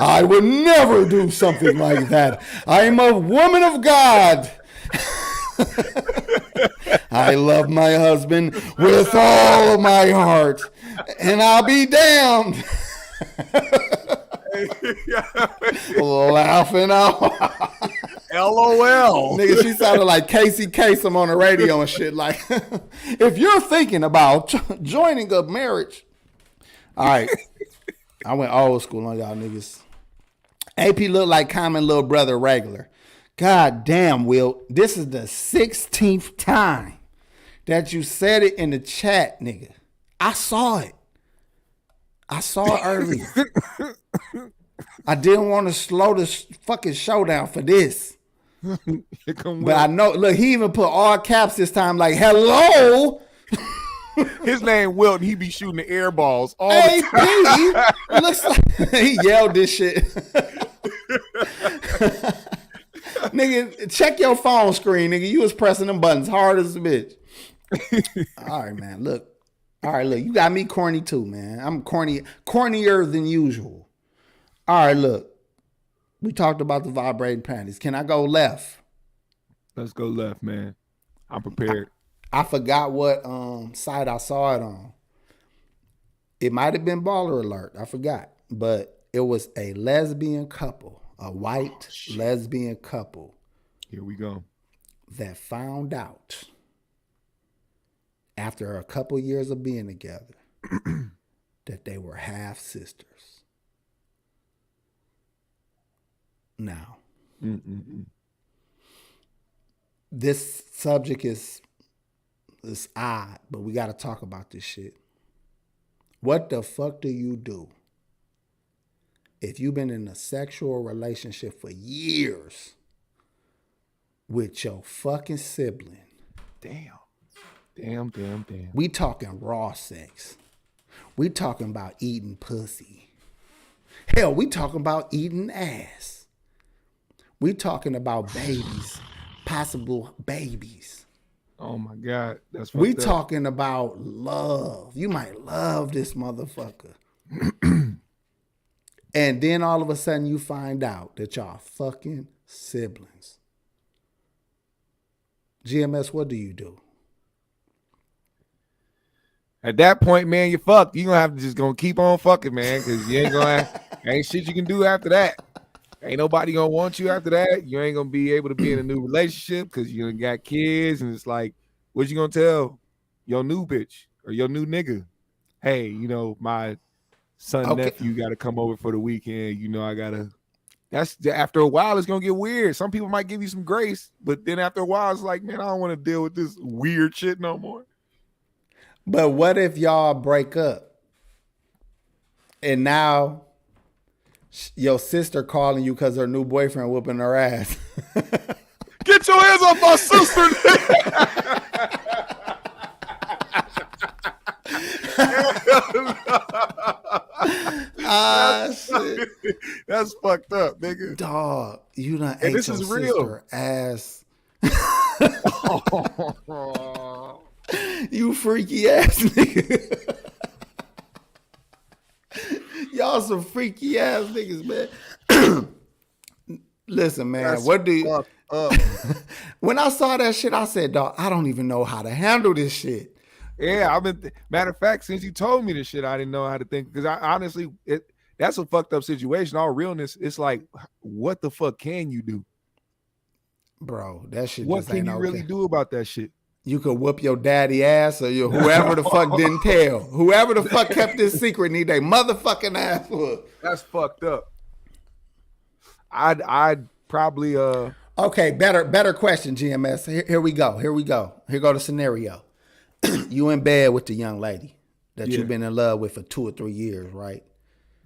I would never do something like that. I'm a woman of God. I love my husband with all of my heart, and I'll be damned. Laughing out. LOL. Nigga, she sounded like Casey Kasem on the radio and shit. Like, if you're thinking about joining a marriage. All right. I went old school on y'all niggas. AP looked like common little brother regular. God damn, Will. This is the 16th time that you said it in the chat, nigga. I saw it. I saw it earlier. I didn't want to slow the fucking show down for this. But I know, look, he even put all caps this time, like, hello. His name Wilton. He be shooting the air balls all the time. Looks like he yelled this shit. Nigga, check your phone screen, nigga. You was pressing them buttons hard as a bitch. All right, man. Look. All right, look. You got me corny too, man. I'm cornier than usual. All right, look. We talked about the vibrating panties. Can I go left? Let's go left, man. I'm prepared. I forgot what site I saw it on. It might have been Baller Alert. I forgot. But it was a lesbian couple, a white lesbian couple. Here we go. That found out after a couple years of being together that they were half sisters. Now, this subject is odd, but we got to talk about this shit. What the fuck do you do if you've been in a sexual relationship for years with your fucking sibling? Damn. We talking raw sex. We talking about eating pussy. Hell, we talking about eating ass. We talking about babies, possible babies. Oh my God, that's we talking about love. You might love this motherfucker. And then all of a sudden you find out that y'all fucking siblings. GMS, what do you do? At that point, man, you fucked. You gonna have to just gonna keep on fucking, man, because you ain't gonna ain't shit you can do after that. Ain't nobody gonna want you after that. You ain't gonna be able to be in a new relationship because you got kids, and it's like, what you gonna tell your new bitch or your new nigga? Hey, my son nephew got to come over for the weekend. I gotta. That's after a while, it's gonna get weird. Some people might give you some grace, but then after a while, it's like, man, I don't want to deal with this weird shit no more. But what if y'all break up? and now your sister calling you because her new boyfriend whooping her ass. Get your hands off my sister, nigga. Shit. That's fucked up, nigga. Dog, you done ate this your is real. sister ass. You freaky ass nigga. Y'all some freaky ass niggas, man. Listen, man, That's what do you... fucked up. When I saw that shit, I said, dog, I don't even know how to handle this shit. Yeah, matter of fact, since you told me this shit, I didn't know how to think. Because I honestly, that's a fucked up situation. All realness, it's like, what the fuck can you do? Bro, that shit What just can ain't you okay. really do about that shit? You could whoop your daddy ass or whoever the fuck didn't tell. Whoever the fuck kept this secret need they motherfucking ass whooped. That's fucked up. I'd probably Okay, better question, GMS. Here we go. Here go the scenario. You in bed with the young lady that you've been in love with for 2 or 3 years, right?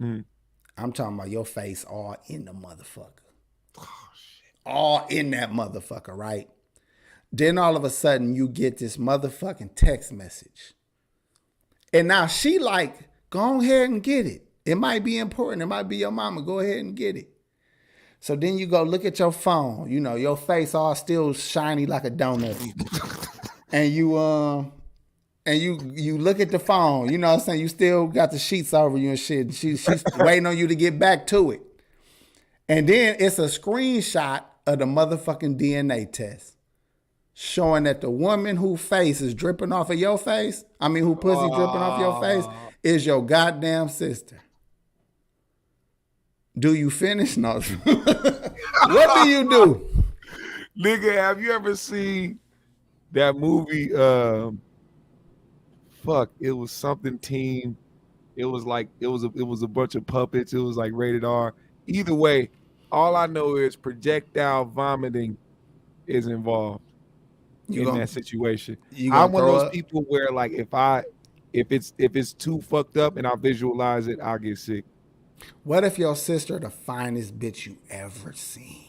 Mm. I'm talking about your face all in the motherfucker. Oh, shit. All in that motherfucker, right? Then all of a sudden you get this motherfucking text message. And now she like, go ahead and get it. It might be important. It might be your mama. Go ahead and get it. So then you go look at your phone. You know, your face all still shiny like a donut. And you look at the phone. You know what I'm saying? You still got the sheets over you and shit. She's waiting on you to get back to it. And then it's a screenshot of the motherfucking DNA test showing that the woman whose face is dripping off of your face, who pussy dripping off your face, is your goddamn sister. Do you finish? No. What do you do? Nigga, have you ever seen that movie? It was something team. It was a bunch of puppets. It was like rated R. Either way, all I know is projectile vomiting is involved in that situation. I'm one of those people where like if it's too fucked up and I visualize it, I'll get sick. What if your sister the finest bitch you ever seen?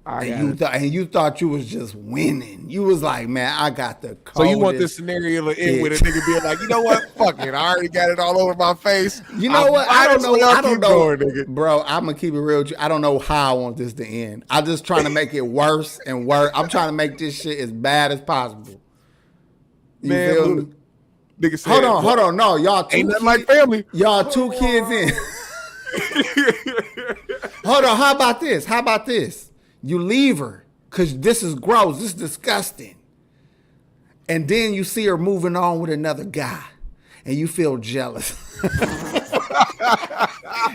And you thought you was just winning. You was like, man, I got the coldest. So you want this scenario to end with a nigga being like, you know what? Fuck it. I already got it all over my face. You know what? I don't know. Going, bro, I'm going to keep it real with you. I don't know how I want this to end. I'm just trying to make it worse and worse. I'm trying to make this shit as bad as possible. You feel me? Nigga said, hold on. No, y'all two ain't nothing like family. Y'all 2 kids in. Hold on. How about this? You leave her because this is gross. This is disgusting. And then you see her moving on with another guy and you feel jealous.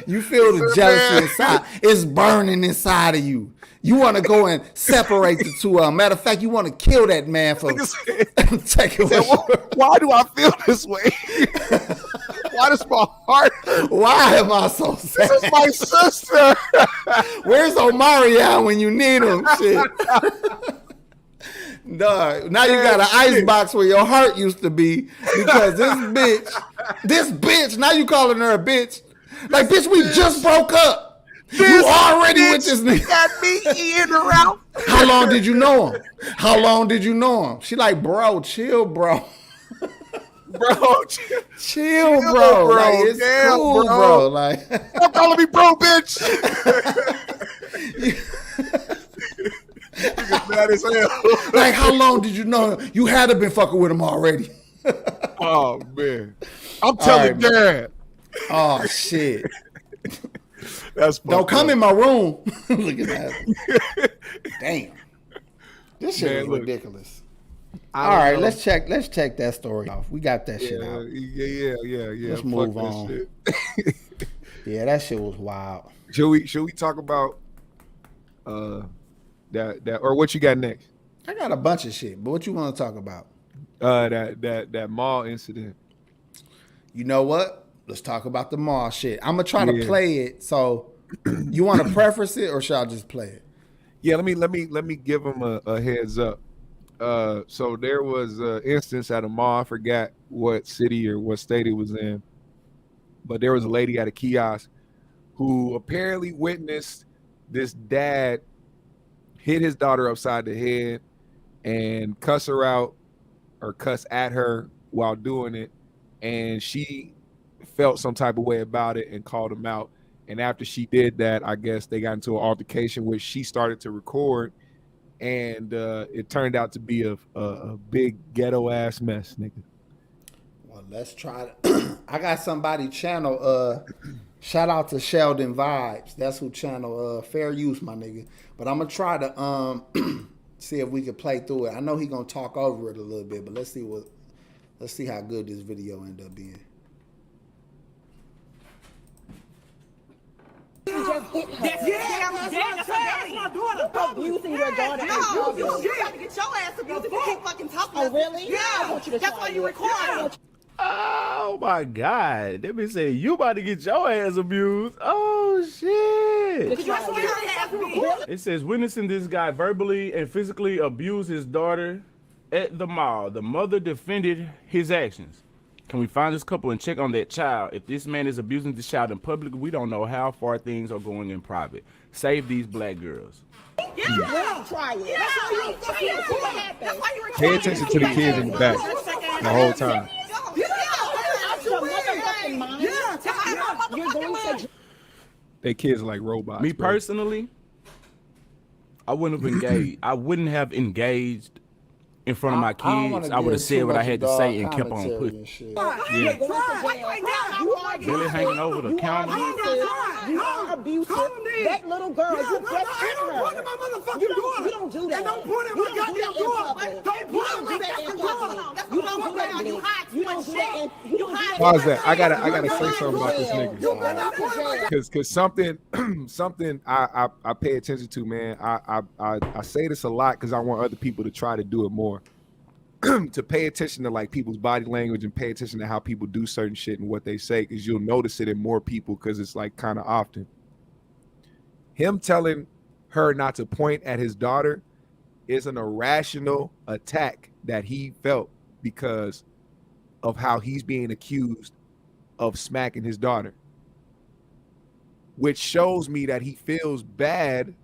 You feel the jealousy inside. It's burning inside of you. You want to go and separate the two of them. Matter of fact, you want to kill that man for taking why do I feel this way? Why does my heart hurt? Why am I so sad? This is my sister. Where's Omari at when you need him? Shit. Dog, now you got an ice box where your heart used to be because this bitch, now you calling her a bitch. Like, bitch, we just broke up. You already with this nigga. Got me in or out. How long did you know him? She like, bro, chill, bro. Chill, bro. Like, it's cool, bro. Like, stop calling me bro, bitch. Mad as hell. Like, how long did you know him? You had to been fucking with him already. Oh man, I'm telling Dad. Oh shit. Don't come in my room. Look at that. Damn. This shit is ridiculous. All right, let's check that story off. We got that shit out. Yeah. Let's move on. Yeah, that shit was wild. Should we talk about that or what you got next? I got a bunch of shit, but what you want to talk about? That mall incident. You know what? Let's talk about the mall shit. I'm gonna try to play it. So, you want to preface it, or should I just play it? Yeah, let me give them a heads up. So there was an instance at a mall. I forgot what city or what state it was in, but there was a lady at a kiosk who apparently witnessed this dad hit his daughter upside the head and cuss her out or cuss at her while doing it. And she felt some type of way about it and called him out. And after she did that, I guess they got into an altercation which she started to record. And it turned out to be a big ghetto ass mess, nigga. Well, let's try it. I got somebody channel. Shout out to Sheldon Vibes. That's who channel. Fair use, my nigga. But I'm gonna try to see if we can play through it. I know he gonna talk over it a little bit, but let's see how good this video end up being. Just hit her. That's my daughter. Abusing your daughter. No, you got to get your ass abused if you keep fucking talking. Oh, really? Yeah. I want you to That's try why you it. record. Oh my God. They been saying you about to get your ass abused. Oh shit. That's why your ass abused. It says witnessing this guy verbally and physically abuse his daughter at the mall. The mother defended his actions. Can we find this couple and check on that child? If this man is abusing this child in public, we don't know how far things are going in private. Save these black girls. Yeah. Try it. Yeah. That's why you record. See what happens. That's why you record. Pay attention to the kids in the back the whole time. Out your motherfucking mind. You're going to. They kids are like robots. Me bro. personally, I wouldn't have engaged. I wouldn't have engaged in front of my kids. I would have said what I had to say and kept on pushing. You're going to jail. Really hanging over the counter. You are abusive. That little girl, you just hit her. You don't do that. Don't point at my goddamn door. Don't point at my goddamn door. You don't do that. You don't do that. You don't do that. Pause that. I gotta say something about this You're nigga. going to jail. Cause something I pay attention to, man. I say this a lot because I want other people to try to do it more. To pay attention to like people's body language and pay attention to how people do certain shit and what they say, because you'll notice it in more people because it's like kind of often. Him telling her not to point at his daughter is an irrational attack that he felt because of how he's being accused of smacking his daughter, which shows me that he feels bad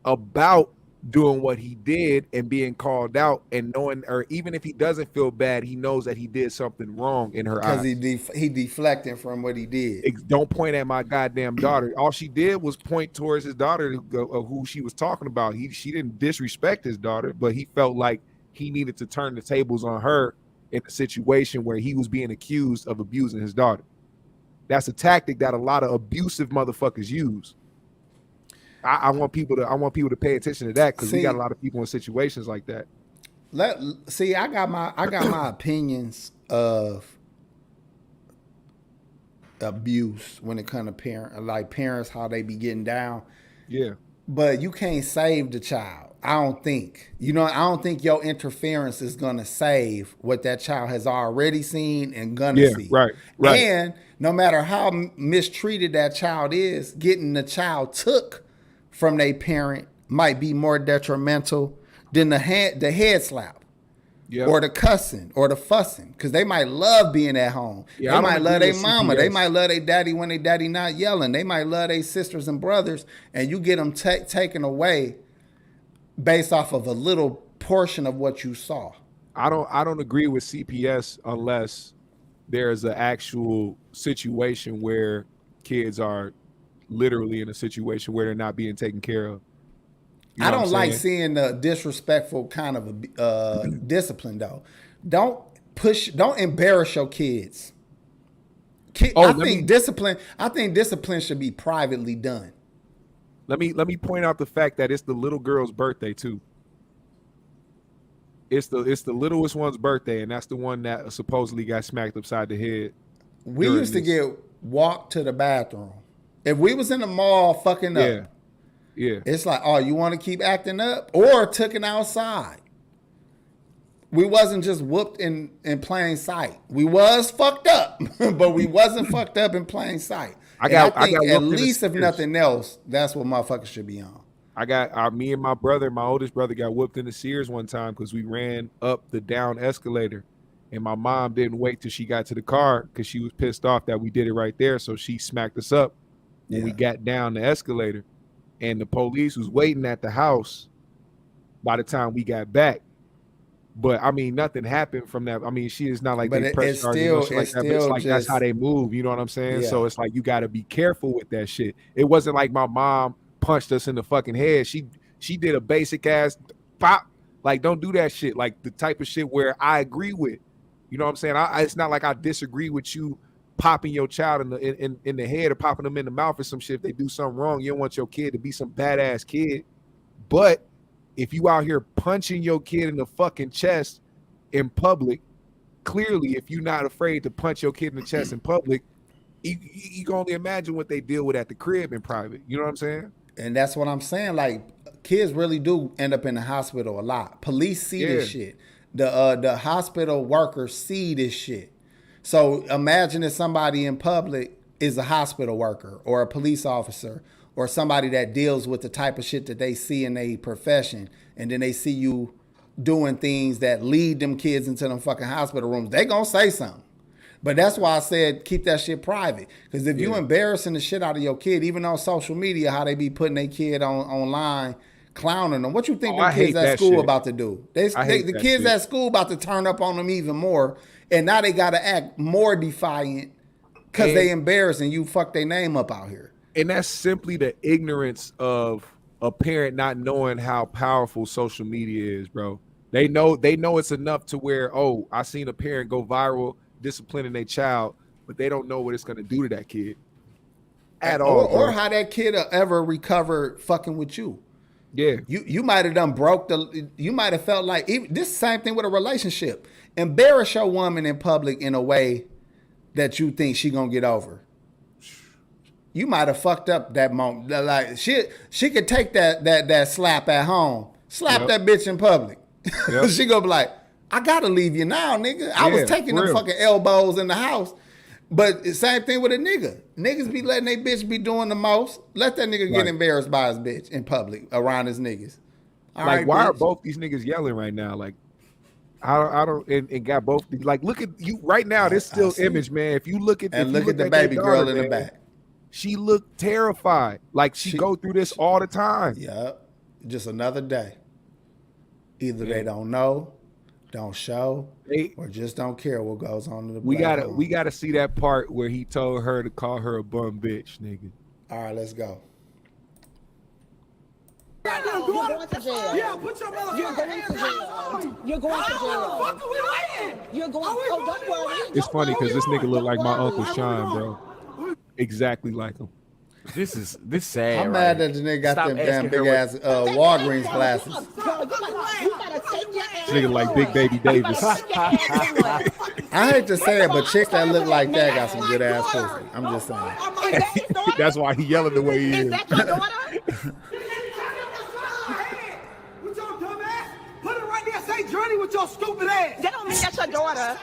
about doing what he did and being called out and knowing, or even if he doesn't feel bad, he knows that he did something wrong in her eyes. Because he deflecting from what he did. Don't point at my goddamn daughter. All she did was point towards his daughter of who she was talking about. She didn't disrespect his daughter, but he felt like he needed to turn the tables on her in a situation where he was being accused of abusing his daughter. That's a tactic that a lot of abusive motherfuckers use. I want people to pay attention to that because we got a lot of people in situations like that. I got my opinions of abuse when it comes to parents, how they be getting down. Yeah. But you can't save the child. I don't think. I don't think your interference is gonna save what that child has already seen and gonna see. Right. And no matter how mistreated that child is, getting the child took from their parent might be more detrimental than the head slap, or the cussing or the fussing, because they might love being at home. Yeah, they might love their mama. CPS. They might love their daddy when their daddy not yelling. They might love their sisters and brothers, and you get them taken away based off of a little portion of what you saw. I don't agree with CPS unless there's an actual situation where kids are literally in a situation where they're not being taken care of. You know I don't like saying? seeing the disrespectful kind of discipline though. Don't embarrass your kids. I think discipline should be privately done. Let me point out the fact that it's the little girl's birthday too. It's the littlest one's birthday, and that's the one that supposedly got smacked upside the head. We used to get walked to the bathroom. If we was in the mall fucking up, it's like, oh, you want to keep acting up? Or took it outside. We wasn't just whooped in plain sight. We was fucked up, but we wasn't fucked up in plain sight. I think at least if nothing else, that's what motherfuckers should be on. Me and my oldest brother got whooped in the Sears one time because we ran up the down escalator And my mom didn't wait till she got to the car because she was pissed off that we did it right there. So she smacked us up when we got down the escalator. And the police was waiting at the house by the time we got back. But I mean, nothing happened from that. I mean, she is not like they press charges or shit like that. But it's like that's how they move. You know what I'm saying? So it's like you got to be careful with that shit. It wasn't like my mom punched us in the fucking head. She did a basic ass pop. Like, don't do that shit. Like the type of shit where I agree with. You know what I'm saying? It's not like I disagree with you popping your child in the head or popping them in the mouth or some shit. If they do something wrong, you don't want your kid to be some badass kid. But if you out here punching your kid in the fucking chest in public, clearly, if you're not afraid to punch your kid in the chest in public, you can only imagine what they deal with at the crib in private. You know what I'm saying? And that's what I'm saying. Like, kids really do end up in the hospital a lot. Police see this shit. The hospital workers see this shit. So imagine if somebody in public is a hospital worker or a police officer or somebody that deals with the type of shit that they see in their profession, and then they see you doing things that lead them kids into them fucking hospital rooms. They gonna say something. But that's why I said keep that shit private. Because if you embarrassing the shit out of your kid, even on social media, how they be putting their kid online, clowning them. What you think the kids at school about to do? The kids at school about to turn up on them even more, and now they got to act more defiant because they embarrassing you. Fuck their name up out here. And that's simply the ignorance of a parent not knowing how powerful social media is, bro. They know it's enough to where, oh, I seen a parent go viral disciplining their child, but they don't know what it's gonna do to that kid at all, or how that kid will ever recover fucking with you. Yeah, you might have done you might have felt like this same thing with a relationship. Embarrass your woman in public in a way that you think she gonna get over. You might have fucked up that moment. Like she could take that slap at home, slap that bitch in public. She gonna be like, I gotta leave you now, nigga. I was taking them fucking elbows in the house. But the same thing with a nigga. Niggas be letting they bitch be doing the most. Let that nigga get embarrassed by his bitch in public around his niggas. All like, right, why are both these niggas yelling right now? Like, I don't, and got both. Like, look at you right now. This still image, man. If you look at look at the baby girl in the back, she looked terrified. Like she go through this all the time. Yeah, just another day. Either they don't know, don't show, or just don't care what goes on in the we gotta see that part where he told her to call her a bum bitch, nigga. All right, let's go. You're going to jail. Yeah, put your motherfucking hands out. You're going to jail. What are we waiting? You're going. Oh, don't worry. It's funny because this nigga look like my Uncle Sean, bro. Exactly like him. This sad. I'm mad that the nigga got them damn big ass Walgreens glasses. This nigga like Big Baby Davis. I hate to say it, but chicks that look like that got some good ass pussy. I'm just saying. That's why he yelling the way he is. Is that your daughter? With your dumb ass, put it right there. Say Journey with your stupid ass. That don't mean that's your daughter.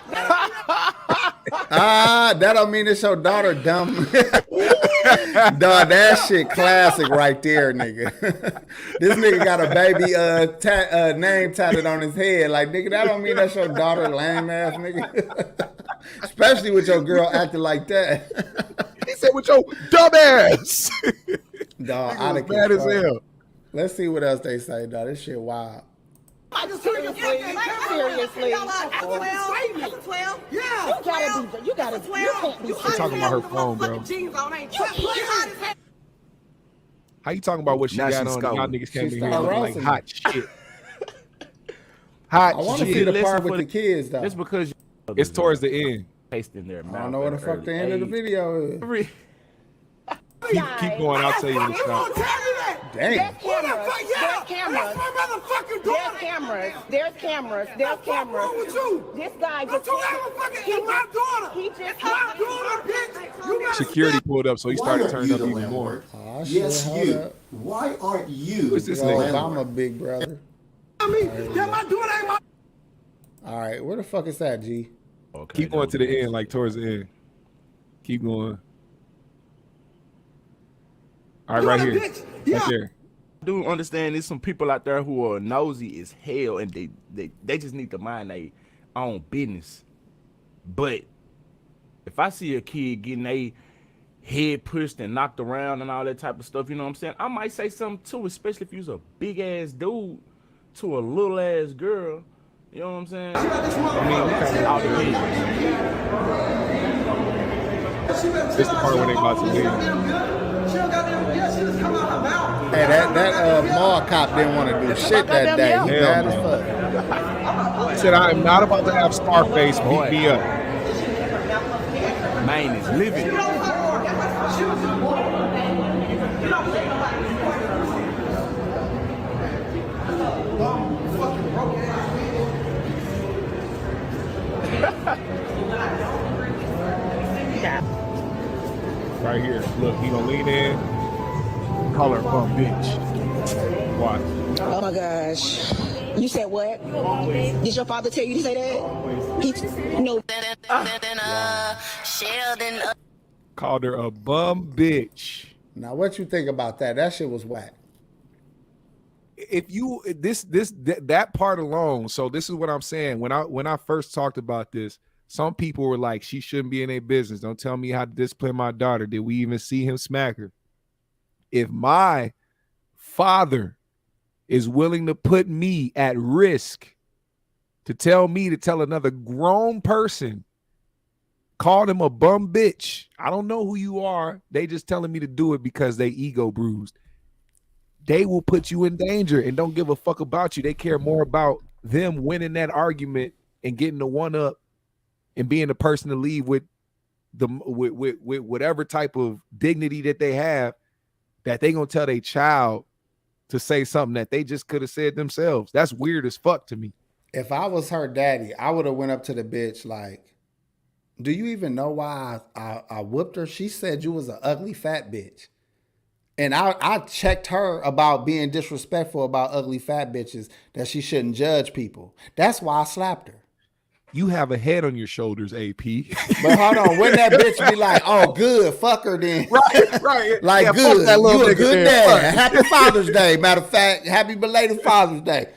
That don't mean it's your daughter, dumb. Dog, that shit classic right there, nigga. This nigga got a baby name tatted on his head. Like, nigga, that don't mean that's your daughter, lame ass nigga. Especially with your girl acting like that. He said with your dumb ass. Dog, out of mad as hell. Let's see what else they say, dog. This shit wild. Seriously. That's a 12. Yeah. You can't be. She's talking about her phone, bro. How you talking about what she got on? Y'all niggas came in here looking like hot shit. I want to see the part with the kids, though. Just because it's towards the end. Taste in their mouth. I don't know what the fuck the end of the video is. Keep going. I'll tell you when to stop. Damn. There's cameras. This guy just Security pulled up, so he started turning up even more. Oh, shit, yes, you. Why aren't you? Who's this the nigga? landlord? I'm a big brother. All right, where the fuck is that, G? Okay, Keep going to the end, like towards the end. Keep going. All right, right here. Right there. I do understand there's some people out there who are nosy as hell, and they just need to mind their own business. But if I see a kid getting a head pushed and knocked around and all that type of stuff, you know what I'm saying? I might say something too, especially if you's a big ass dude to a little ass girl. You know what I'm saying? I mean, okay, all depends. This the part when they about to leave. Hey, that mall cop didn't want to do shit that day. He Hell mad as no. fuck. He said, I am not about to have Scarface beat me up. Man is living. Right here. Look, he gonna lean in. Call her a bum bitch. Watch. Oh my gosh. You said what? Did your father tell you to say that? He no. Called her a bum bitch. Now, what you think about that? That shit was whack. If you that part alone, so this is what I'm saying. When I first talked about this, some people were like, she shouldn't be in a business. Don't tell me how to discipline my daughter. Did we even see him smack her? If my father is willing to put me at risk to tell me to tell another grown person, called him a bum bitch. I don't know who you are. They just telling me to do it because they ego bruised. They will put you in danger and don't give a fuck about you. They care more about them winning that argument and getting the one up and being the person to leave with whatever type of dignity that they have, that they gonna tell their child to say something that they just could have said themselves. That's weird as fuck to me. If I was her daddy, I would have went up to the bitch like, do you even know why I whooped her? She said you was an ugly fat bitch. And I checked her about being disrespectful about ugly fat bitches, that she shouldn't judge people. That's why I slapped her. You have a head on your shoulders, AP. But hold on, wouldn't that bitch be like, oh, good, fuck her then? Right. Like, Yeah, good, that little you a nigga good there. dad. Happy Father's Day. Matter of fact, happy belated Father's Day.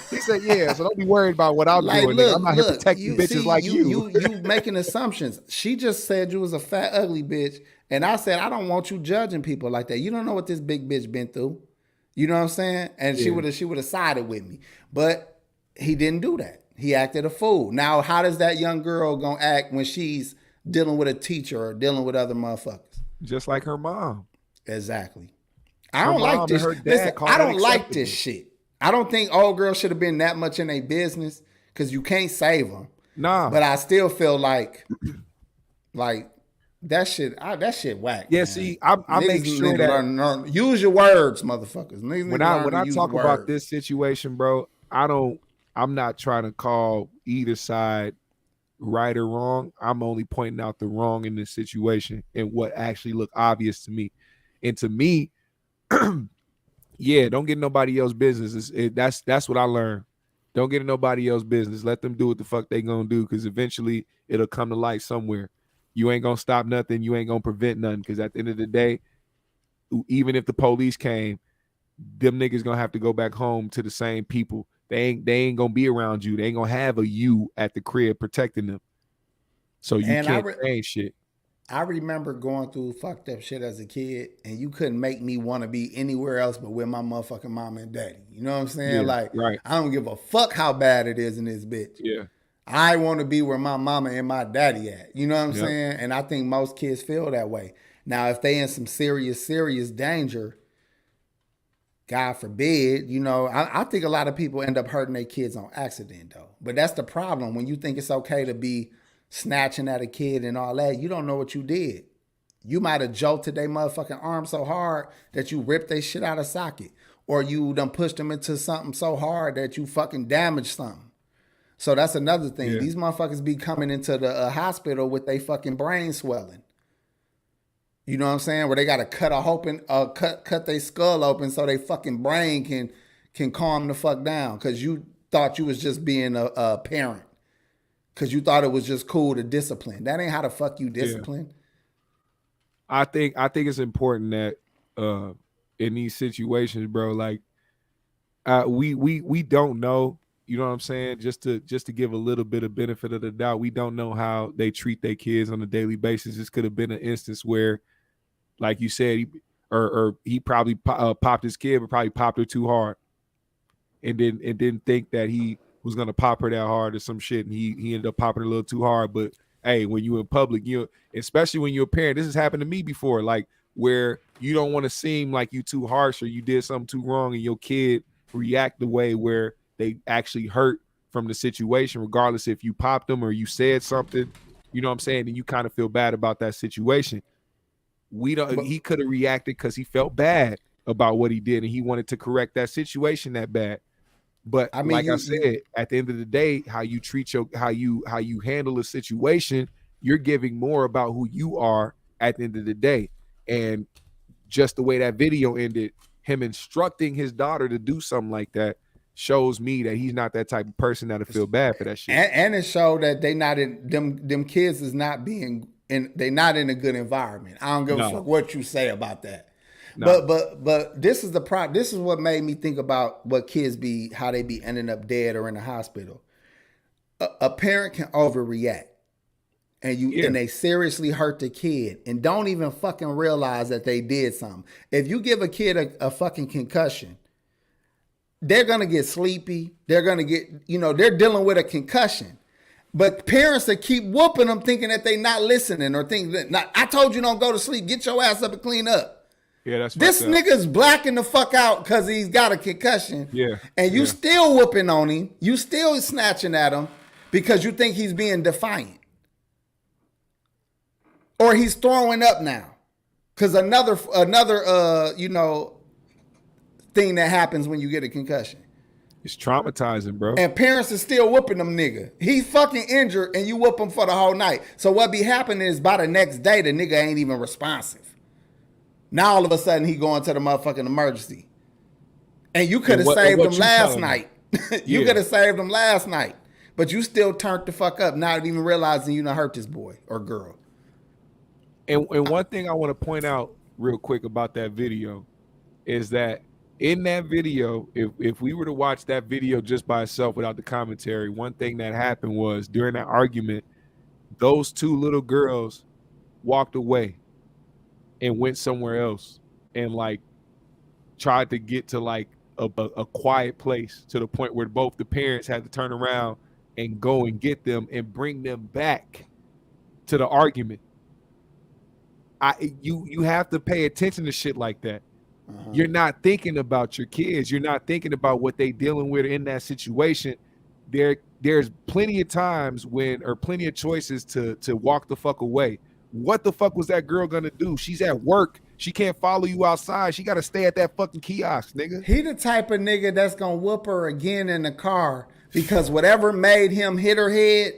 He said, yeah, so don't be worried about what I'm Like, doing. look, I'm not here protecting bitches like you. You making assumptions. She just said you was a fat, ugly bitch. And I said, I don't want you judging people like that. You don't know what this big bitch been through. You know what I'm saying? And she would have sided with me. But he didn't do that. He acted a fool. Now, how does that young girl gonna act when she's dealing with a teacher or dealing with other motherfuckers? Just like her mom. Exactly. I Her don't like mom this. and her dad Listen, call I that don't like acceptable. this shit. I don't think old girls should have been that much in their business because you can't save them. Nah. But I still feel like that shit whack. Yeah, man. see, I make sure that learn, use your words, motherfuckers. Niggas when need to I learn when to I use talk the about words. this situation, bro, I'm not trying to call either side right or wrong. I'm only pointing out the wrong in this situation and what actually looked obvious to me. And to me, yeah, don't get nobody else's business. That's what I learned. Don't get in nobody else's business. Let them do what the fuck they gonna do, because eventually it'll come to light somewhere. You ain't gonna stop nothing. You ain't gonna prevent nothing, because at the end of the day, even if the police came, them niggas gonna have to go back home to the same people. They ain't gonna be around you. They ain't gonna have a you at the crib protecting them. So you And can't change shit. I remember going through fucked up shit as a kid, and you couldn't make me want to be anywhere else but with my motherfucking mama and daddy. You know what I'm saying? Yeah, like, right. I don't give a fuck how bad it is in this bitch. Yeah. I want to be where my mama and my daddy at. You know what I'm Yep. saying? And I think most kids feel that way. Now, if they in some serious danger, God forbid, you know, I think a lot of people end up hurting their kids on accident, though. But that's the problem. When you think it's okay to be snatching at a kid and all that, you don't know what you did. You might have jolted their motherfucking arm so hard that you ripped their shit out of socket. Or you done pushed them into something so hard that you fucking damaged something. So that's another thing. Yeah. These motherfuckers be coming into the hospital with their fucking brain swelling. You know what I'm saying? Where they got to cut their skull open so they fucking brain can calm the fuck down. Because you thought you was just being a parent. Because you thought it was just cool to discipline. That ain't how the fuck you discipline. Yeah. I think it's important that in these situations, bro, like we don't know, you know what I'm saying? Just to give a little bit of benefit of the doubt. We don't know how they treat their kids on a daily basis. This could have been an instance where, like you said, he probably popped his kid, but probably popped her too hard, and didn't think that he was gonna pop her that hard or some shit, and he ended up popping her a little too hard. But hey, when you in public, especially when you're a parent, this has happened to me before, like where you don't want to seem like you too harsh or you did something too wrong, and your kid react the way where they actually hurt from the situation, regardless if you popped them or you said something, you know what I'm saying, and you kind of feel bad about that situation. He could have reacted because he felt bad about what he did and he wanted to correct that situation that bad. But I mean, I said, at the end of the day, how you treat how you handle a situation, you're giving more about who you are at the end of the day. And just the way that video ended, him instructing his daughter to do something like that shows me that he's not that type of person that'll feel bad for that shit. And it showed that they not in them kids is not being they not in a good environment. I don't give a fuck what you say about that. No. But this is this is what made me think about what kids how they be ending up dead or in the hospital. A parent can overreact. And they seriously hurt the kid and don't even fucking realize that they did something. If you give a kid a fucking concussion, they're gonna get sleepy. They're gonna get, they're dealing with a concussion. But parents that keep whooping them thinking that they not listening or think that, I told you don't go to sleep, get your ass up and clean up. Yeah, that's this nigga's blacking the fuck out because he's got a concussion. Yeah. And you still whooping on him. You still snatching at him because you think he's being defiant. Or he's throwing up now. Because another thing that happens when you get a concussion. It's traumatizing, bro. And parents are still whooping them nigga. He's fucking injured and you whoop him for the whole night. So what be happening is by the next day, the nigga ain't even responsive. Now all of a sudden he going to the motherfucking emergency. And you could have saved him last night. You could have saved him last night. But you still turned the fuck up, not even realizing you done hurt this boy or girl. And one thing I want to point out real quick about that video is that in that video, if we were to watch that video just by itself without the commentary, one thing that happened was during that argument, those two little girls walked away and went somewhere else and like tried to get to like a quiet place to the point where both the parents had to turn around and go and get them and bring them back to the argument. You have to pay attention to shit like that. You're not thinking about your kids. You're not thinking about what they dealing with in that situation. There's plenty of times plenty of choices to walk the fuck away. What the fuck was that girl gonna do? She's at work. She can't follow you outside. She got to stay at that fucking kiosk, nigga. He the type of nigga that's gonna whoop her again in the car because whatever made him hit her head.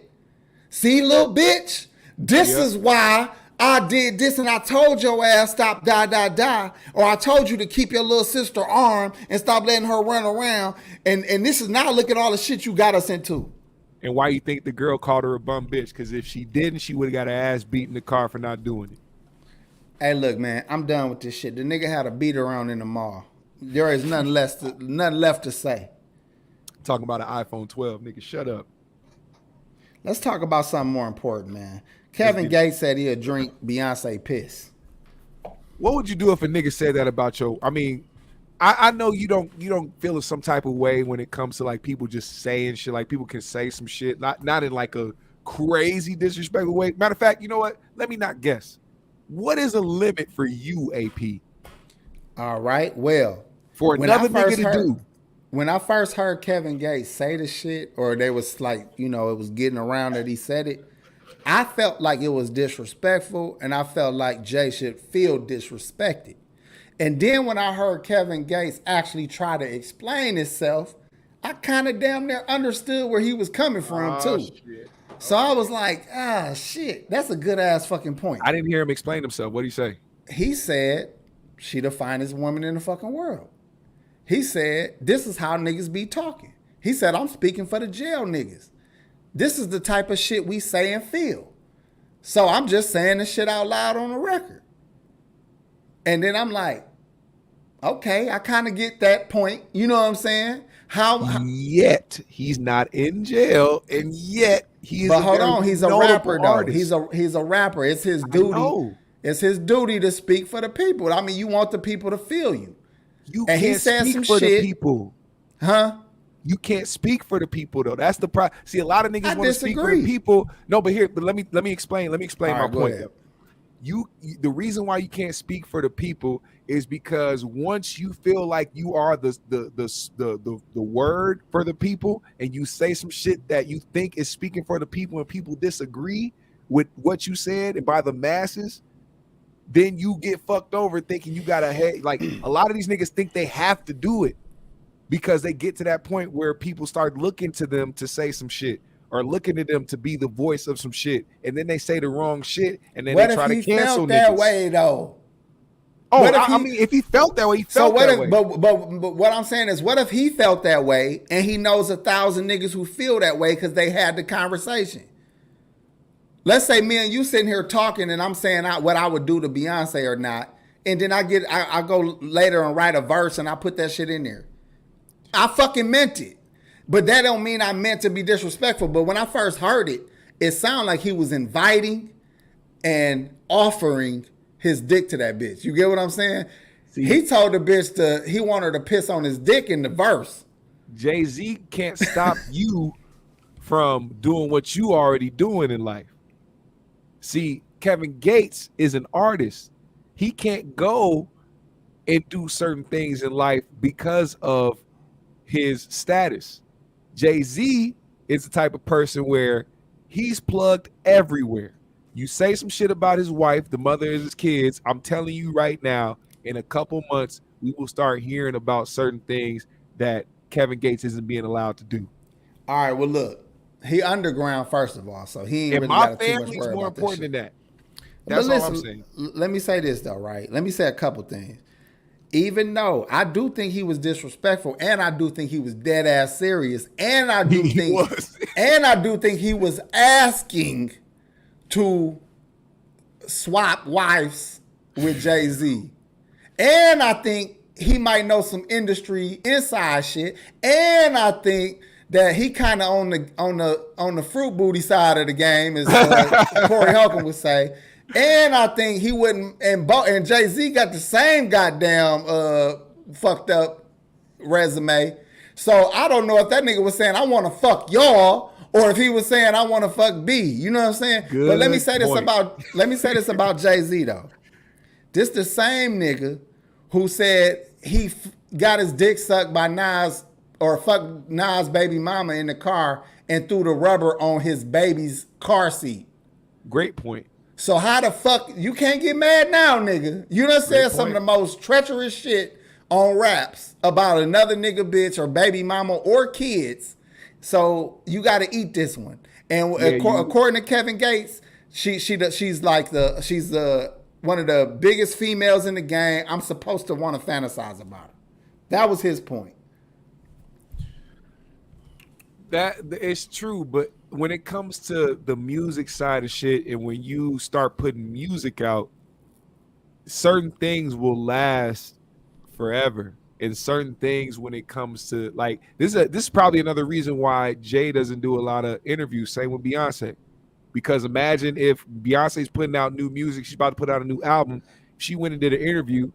See, little bitch, this is why I did this and I told your ass stop, die. Or I told you to keep your little sister arm and stop letting her run around. And this is now look at all the shit you got us into. And why you think the girl called her a bum bitch? Because if she didn't, she would have got her ass beat in the car for not doing it. Hey, look, man, I'm done with this shit. The nigga had a beat around in the mall. There is nothing left to say. Talking about an iPhone 12, nigga, shut up. Let's talk about something more important, man. Kevin Gates said he'll drink Beyonce piss. What would you do if a nigga said that about your? I mean, I know you don't feel some type of way when it comes to like people just saying shit. Like people can say some shit, not in like a crazy disrespectful way. Matter of fact, you know what? Let me not guess. What is a limit for you, AP? All right. Well, for another nigga to do. When I first heard Kevin Gates say the shit, or they was like, it was getting around that he said it, I felt like it was disrespectful, and I felt like Jay should feel disrespected. And then when I heard Kevin Gates actually try to explain himself, I kind of damn near understood where he was coming from, too. Shit. So I was like, shit, that's a good-ass fucking point. I didn't hear him explain himself. What did he say? He said, she the finest woman in the fucking world. He said, this is how niggas be talking. He said, I'm speaking for the jail niggas. This is the type of shit we say and feel. So I'm just saying this shit out loud on the record. And then I'm like, okay, I kind of get that point. You know what I'm saying? Yet he's not in jail, and yet he is. But hold on, he's a rapper though. Artist. He's a rapper. It's his duty. It's his duty to speak for the people. I mean, you want the people to feel you. You and can't he said speak some for shit. the people, huh? You can't speak for the people though. That's the problem. See, a lot of niggas want to speak for disagree. the people. No, but let me explain. Let me explain my All right, point. go ahead. The reason why you can't speak for the people is because once you feel like you are the word for the people, and you say some shit that you think is speaking for the people, and people disagree with what you said and by the masses, then you get fucked over thinking you gotta like a lot of these niggas think they have to do it because they get to that point where people start looking to them to say some shit or looking at them to be the voice of some shit, and then they say the wrong shit, and then they try to cancel felt that niggas. way though? Oh, I mean, if he felt that way, he felt that way. But what I'm saying is, what if he felt that way and he knows 1,000 niggas who feel that way because they had the conversation? Let's say me and you sitting here talking, and I'm saying what I would do to Beyonce or not, and then I go later and write a verse and I put that shit in there. I fucking meant it. But that don't mean I meant to be disrespectful. But when I first heard it, it sounded like he was inviting and offering his dick to that bitch. You get what I'm saying? See, he told the bitch he wanted her to piss on his dick in the verse. Jay-Z can't stop you from doing what you already doing in life. See, Kevin Gates is an artist. He can't go and do certain things in life because of his status. Jay-Z is the type of person where he's plugged everywhere. You say some shit about his wife, the mother of his kids, I'm telling you right now, in a couple months, we will start hearing about certain things that Kevin Gates isn't being allowed to do. All right, well, look, he underground, first of all, so he ain't really got too much worry about that. My family's more important than that. That's all I'm saying. Let me say this, though, right? Let me say a couple things. Even though I do think he was disrespectful, and I do think he was dead ass serious, and I do think he was asking to swap wives with Jay-Z. And I think he might know some industry inside shit. And I think that he kind of on the fruit booty side of the game, as Corey Holcomb would say. And I think he wouldn't, and Jay-Z got the same goddamn fucked up resume. So I don't know if that nigga was saying, I want to fuck y'all, or if he was saying, I want to fuck B. You know what I'm saying? Good but let me say point. this about Jay-Z though. This the same nigga who said he got his dick sucked by Nas, or fucked Nas' baby mama in the car and threw the rubber on his baby's car seat. Great point. So how the fuck, you can't get mad now, nigga. You done said some of the most treacherous shit on raps about another nigga bitch or baby mama or kids. So you got to eat this one. And according to Kevin Gates, she's one of the biggest females in the game. I'm supposed to want to fantasize about her. That was his point. That is true, but when it comes to the music side of shit, and when you start putting music out, certain things will last forever. And certain things, when it comes to like this is probably another reason why Jay doesn't do a lot of interviews. Same with Beyonce, because imagine if Beyonce's putting out new music, she's about to put out a new album. She went and did an interview.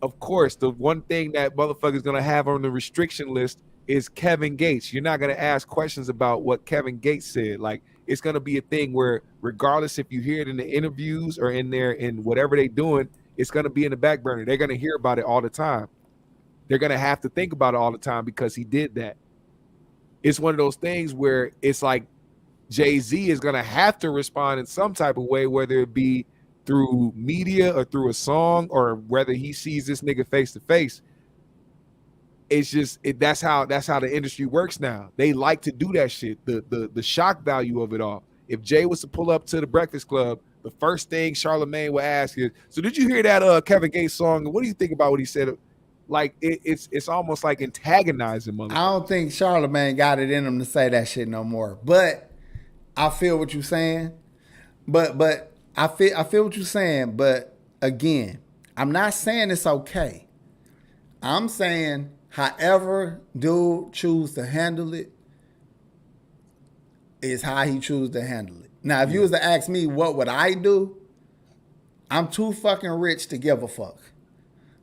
Of course, the one thing that motherfucker's gonna have on the restriction list is Kevin Gates. You're not gonna ask questions about what Kevin Gates said. Like, it's gonna be a thing where, regardless if you hear it in the interviews or in there in whatever they're doing, it's gonna be in the back burner. They're gonna hear about it all the time. They're gonna have to think about it all the time because he did that. It's one of those things where it's like Jay-Z is gonna have to respond in some type of way, whether it be through media or through a song, or whether he sees this nigga face to face. It's just that's how the industry works now. They like to do that shit. The shock value of it all. If Jay was to pull up to the Breakfast Club, the first thing Charlamagne would ask is, "So did you hear that Kevin Gates song? And what do you think about what he said?" Like it's almost like antagonizing motherfuckers. I don't think Charlamagne got it in him to say that shit no more. But I feel what you're saying. But I feel what you're saying. But again, I'm not saying it's okay. I'm saying, however dude choose to handle it is how he choose to handle it. Now, if you was to ask me what would I do, I'm too fucking rich to give a fuck.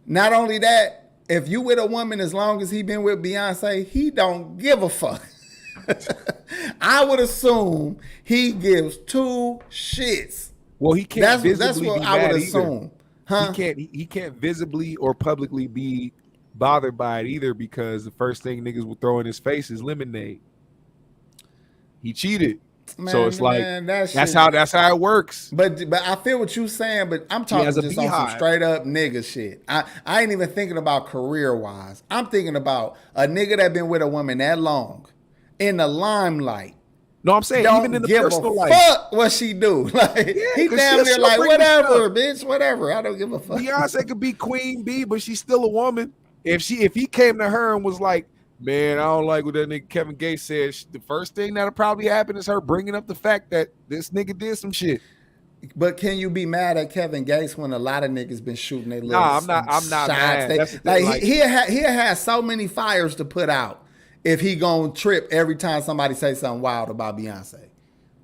Not only that, if you with a woman as long as he been with Beyonce, he don't give a fuck. I would assume he gives two shits. Well, he can't. That's what I would assume. Huh? He can't visibly or publicly be bothered by it either, because the first thing niggas will throw in his face is lemonade. He cheated. Man, so it's like man, that's how it works. But I feel what you saying, but I'm talking just on some straight up nigga shit. I ain't even thinking about career wise. I'm thinking about a nigga that been with a woman that long in the limelight. No, I'm saying Don't even in the give personal a life. fuck what she do. Like he damn near like whatever, bitch, whatever. I don't give a fuck. Beyonce could be queen bee, but she's still a woman. If he came to her and was like, man, I don't like what that nigga Kevin Gates said, the first thing that'll probably happen is her bringing up the fact that this nigga did some shit. But can you be mad at Kevin Gates when a lot of niggas been shooting their little I'm not shots? mad. That's the Like thing, he'll have so many fires to put out if he gonna trip every time somebody say something wild about Beyonce.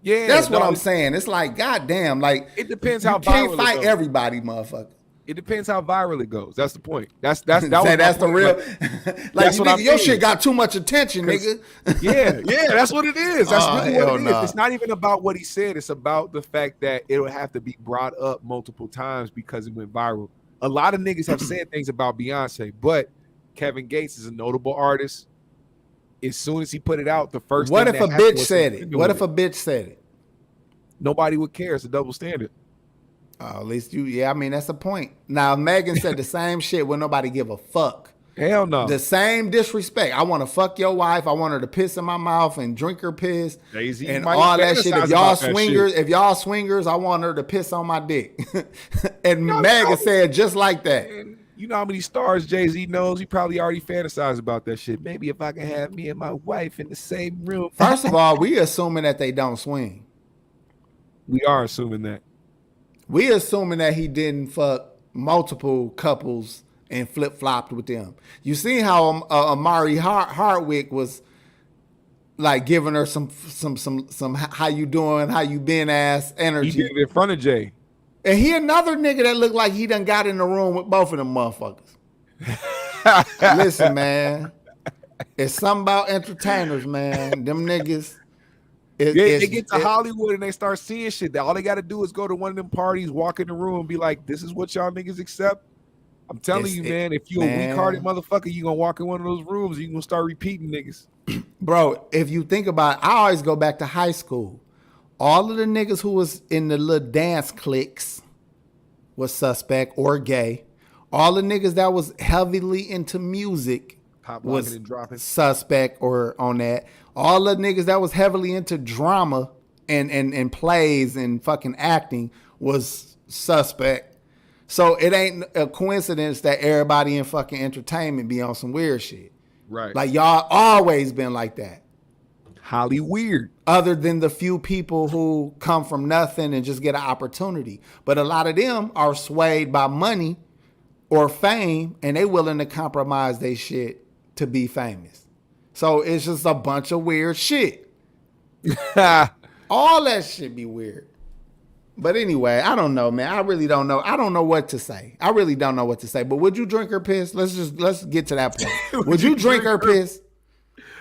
Yeah, that's what I'm saying. It's like, goddamn, like it depends how you can't viral fight it goes. Everybody, motherfucker. It depends how viral it goes. That's the point. That's that's the real. Like you, nigga, your shit got too much attention, nigga. yeah, that's what it is. That's really what it is. Nah. It's not even about what he said. It's about the fact that it'll have to be brought up multiple times because it went viral. A lot of niggas have said things about Beyonce, but Kevin Gates is a notable artist. As soon as he put it out, the first what thing if a bitch said it? What if a bitch said it? Nobody would care. It's a double standard. At least you, yeah. I mean, that's the point. Now, if Megan said the same shit, would nobody give a fuck? Hell no. The same disrespect. I want to fuck your wife. I want her to piss in my mouth and drink her piss Jay-Z and all that shit. If y'all swingers, I want her to piss on my dick. And Megan said just like that. You know how many stars Jay-Z knows? He probably already fantasized about that shit. Maybe if I can have me and my wife in the same room. First of all, we assuming that they don't swing. We are assuming that. We assuming that he didn't fuck multiple couples and flip-flopped with them. You see how Amari Hardwick was like giving her some how you doing, how you been ass energy. He did it in front of Jay. And he another nigga that looked like he done got in the room with both of them motherfuckers. Listen, man. It's something about entertainers, man. Them niggas. They get to Hollywood and they start seeing shit. All they got to do is go to one of them parties, walk in the room and be like, this is what y'all niggas accept. I'm telling you, man, if you a weak-hearted motherfucker, you going to walk in one of those rooms and you going to start repeating niggas. Bro, if you think about it, I always go back to high school. All of the niggas who was in the little dance cliques was suspect or gay. All the niggas that was heavily into music was suspect or on that. All the niggas that was heavily into drama and plays and fucking acting was suspect. So it ain't a coincidence that everybody in fucking entertainment be on some weird shit. Right. Like y'all always been like that. Holly weird. Other than the few people who come from nothing and just get an opportunity. But a lot of them are swayed by money or fame and they willing to compromise their shit to be famous. So it's just a bunch of weird shit. All that shit be weird. But anyway, I don't know, man. I really don't know. I don't know what to say. I really don't know what to say. But would you drink her piss? Let's get to that point. Would you drink her piss?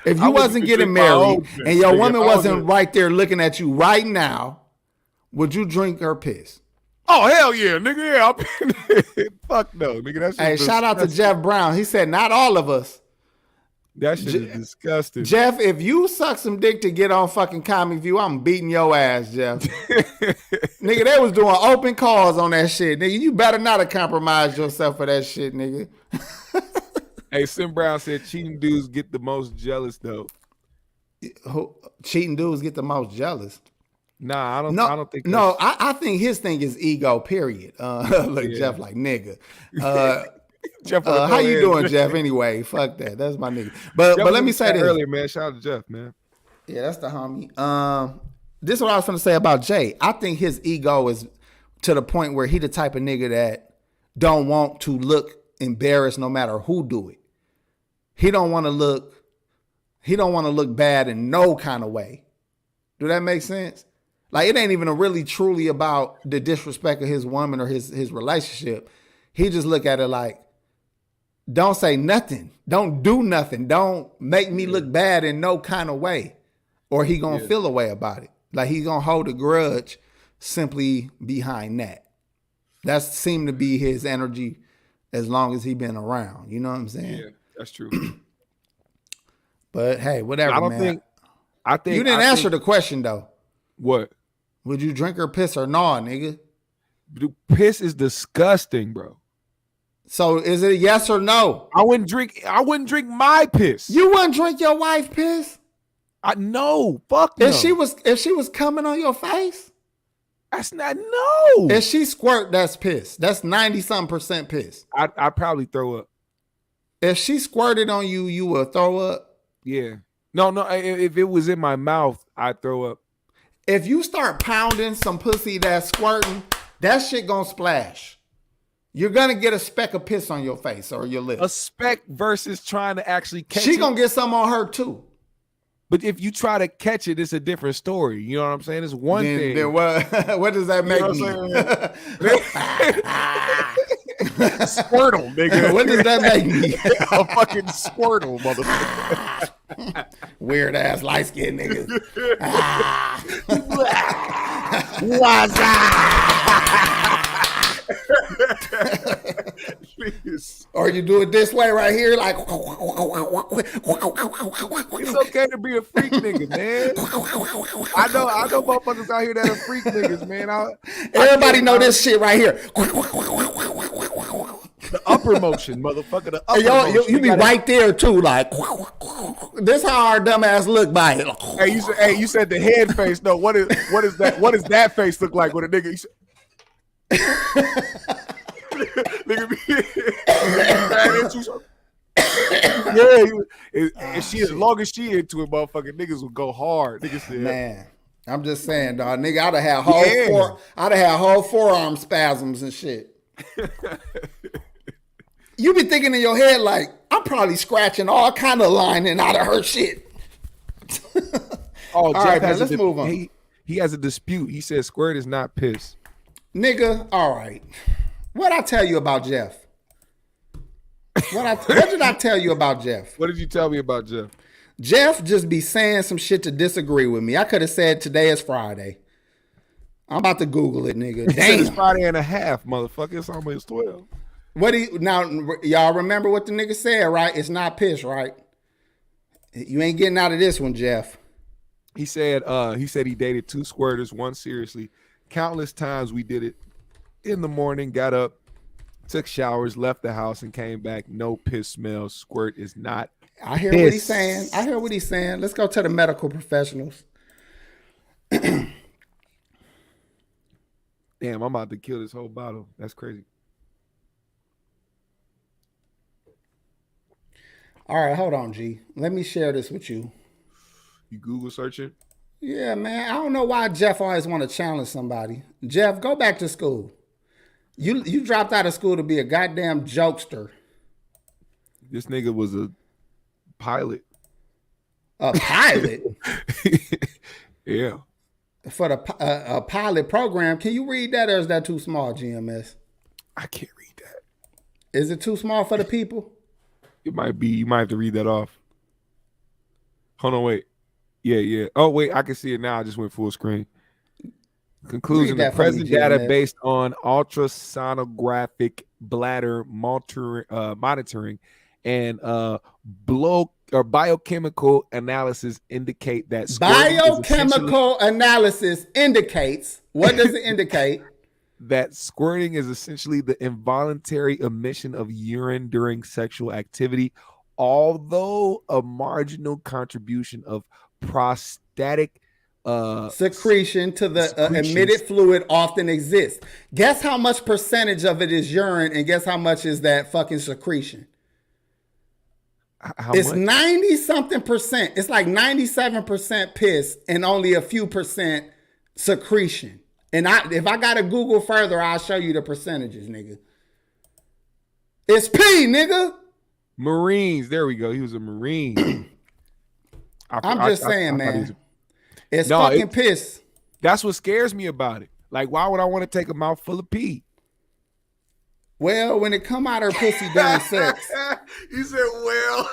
If you wasn't getting married and your woman wasn't right there looking at you right now, would you drink her piss? Oh, hell yeah, nigga. Yeah. Fuck no, nigga. That's hey, shout out to Jeff Brown. He said, not all of us. That shit is disgusting. Jeff, if you suck some dick to get on fucking Comic View, I'm beating your ass, Jeff. Nigga, they was doing open calls on that shit. Nigga, you better not have compromised yourself for that shit, nigga. Hey, Sim Brown said cheating dudes get the most jealous, though. Cheating dudes get the most jealous. Nah, I don't think. No, I think his thing is ego. Period. Look, yeah. Jeff, like nigga. Jeff, how you doing, Jeff? Anyway, fuck that. That's my nigga. But let me say this earlier, man. Shout out to Jeff, man. Yeah, that's the homie. This is what I was going to say about Jay. I think his ego is to the point where he the type of nigga that don't want to look embarrassed no matter who do it. he don't want to look bad in no kind of way. Do that make sense? Like, it ain't even really truly about the disrespect of his woman or his relationship. He just look at it like, don't say nothing. Don't do nothing. Don't make me look bad in no kind of way. Or he gonna feel a way about it. Like, he gonna hold a grudge simply behind that. That seemed to be his energy as long as he been around. You know what I'm saying? Yeah, that's true. But hey, whatever, I don't man. think. I think You didn't answer the question though. What? Would you drink or piss or nah, nigga? Dude, piss is disgusting, bro. So is it a yes or no? I wouldn't drink my piss. You wouldn't drink your wife piss? No, fuck no. If she was coming on your face? That's not no. If she squirt, that's piss. That's 90-something% piss. I'd probably throw up. If she squirted on you, you would throw up? Yeah. No. If it was in my mouth, I'd throw up. If you start pounding some pussy that's squirting, that shit gonna splash. You're gonna get a speck of piss on your face or your lips. A speck versus trying to actually catch it. She gonna get some on her too. But if you try to catch it, it's a different story. You know what I'm saying? It's one thing. Then what does that make me? Squirtle, nigga. What does that make me? A fucking squirtle, motherfucker. Weird ass light skinned niggas. What's Or you do it this way right here, like. It's okay to be a freak nigga, man. I know motherfuckers out here that are freak niggas, man. Everybody know this shit right here. The upper motion, motherfucker. The upper motion. You be right there too, like. This how our dumb ass look by it. You said the head face. No, what is that? What does that face look like with a nigga? Nigga be if she, as long as she into it, motherfucking niggas will go hard. Niggas said, man, I'm just saying, dog. Nigga, I'd have had whole forearm spasms and shit. You be thinking in your head like, I'm probably scratching all kind of lining out of her shit. All right, man, let's move on. He has a dispute. He says squirt is not piss. Nigga, all right. What'd I tell you about Jeff? What did I tell you about Jeff? What did you tell me about Jeff? Jeff just be saying some shit to disagree with me. I could have said today is Friday. I'm about to Google it, nigga. Damn. It's Friday and a half, motherfucker. It's almost 12. Now, y'all remember what the nigga said, right? It's not piss, right? You ain't getting out of this one, Jeff. He said he dated 2 squirters, one seriously. Countless times we did it in the morning, got up, took showers, left the house, and came back. No piss smell. Squirt is not I hear what he's saying. Let's go to the medical professionals. Damn, I'm about to kill this whole bottle. That's crazy. All right, hold on, G. Let me share this with you. You Google search it? Yeah, man. I don't know why Jeff always want to challenge somebody. Jeff, go back to school. You dropped out of school to be a goddamn jokester. This nigga was a pilot. A pilot? Yeah. For a pilot program. Can you read that, or is that too small, GMS? I can't read that. Is it too small for the people? It might be. You might have to read that off. Hold on, wait. Yeah. Oh, wait, I can see it now. I just went full screen. Conclusion, the present data based on ultrasonographic bladder monitoring and biochemical analysis indicate that biochemical analysis indicates, what does it indicate? That squirting is essentially the involuntary emission of urine during sexual activity, although a marginal contribution of prostatic secretion to the emitted fluid often exists. Guess how much percentage of it is urine, and guess how much is that fucking secretion? It's 90-something%. It's like 97% piss and only a few percent secretion. And if I gotta Google further, I'll show you the percentages, nigga. It's P, nigga. Marines. There we go. He was a Marine. I'm just saying, man. It's No, fucking piss. That's what scares me about it. Like, why would I want to take a mouthful of pee? Well, when it come out her pussy during sex, You said, well.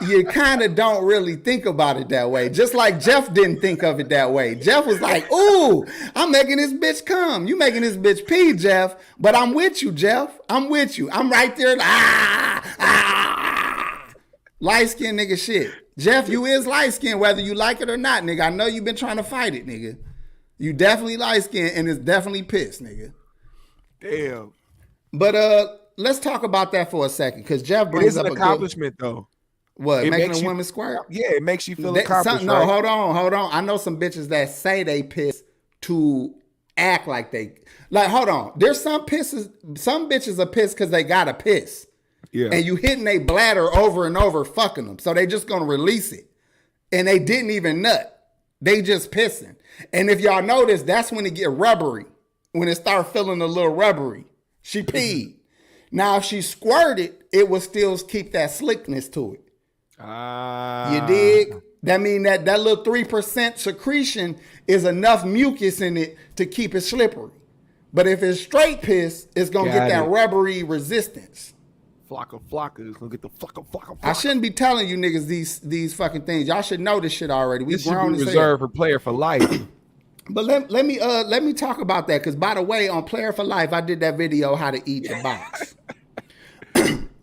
you kind of don't really think about it that way. Just like Jeff didn't think of it that way. Jeff was like, ooh, I'm making this bitch come. You making this bitch pee, Jeff. But I'm with you, Jeff. I'm with you. I'm right there. Light-skinned nigga shit. Jeff, you is light-skinned whether you like it or not, nigga. I know you've been trying to fight it, nigga. You definitely light-skinned and it's definitely pissed, nigga. Damn. But let's talk about that for a second, because Jeff brings up an accomplishment, though. What, It making makes a you- woman squirt? Yeah, it makes you feel accomplished. No, right? hold on. I know some bitches that say they piss to act like they hold on. There's some bitches are pissed because they gotta piss. Yeah. And you hitting their bladder over and over, fucking them. So they just gonna release it. And they didn't even nut. They just pissing. And if y'all notice, that's when it get rubbery. When it start feeling a little rubbery. She peed. Now, if she squirted, it would still keep that slickness to it. You dig? That mean that little 3% secretion is enough mucus in it to keep it slippery. But if it's straight piss, it's gonna get that rubbery resistance. Flocka. It's gonna get the flocka. I shouldn't be telling you niggas these fucking things. Y'all should know this shit already. We This should grown be as hell. reserved for player for life. But let me talk about that, because by the way, on Player for Life, I did that video how to eat the box.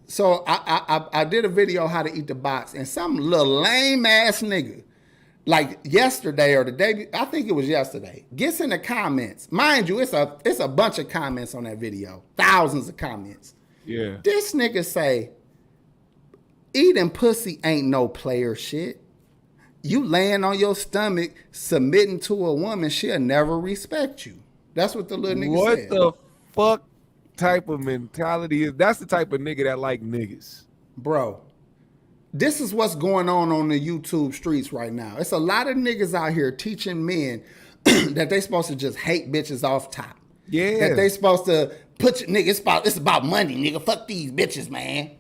So I did a video how to eat the box, and some little lame ass nigga, like yesterday or the day, I think it was yesterday, gets in the comments. Mind you, it's a bunch of comments on that video, thousands of comments. Yeah. This nigga say, eating pussy ain't no player shit. You laying on your stomach, submitting to a woman, she'll never respect you. That's what the little nigga said. What the fuck type of mentality is? That's the type of nigga that like niggas. Bro, this is what's going on the YouTube streets right now. It's a lot of niggas out here teaching men that they supposed to just hate bitches off top. Yeah. That they supposed to put your nigga, it's about money, nigga. Fuck these bitches, man.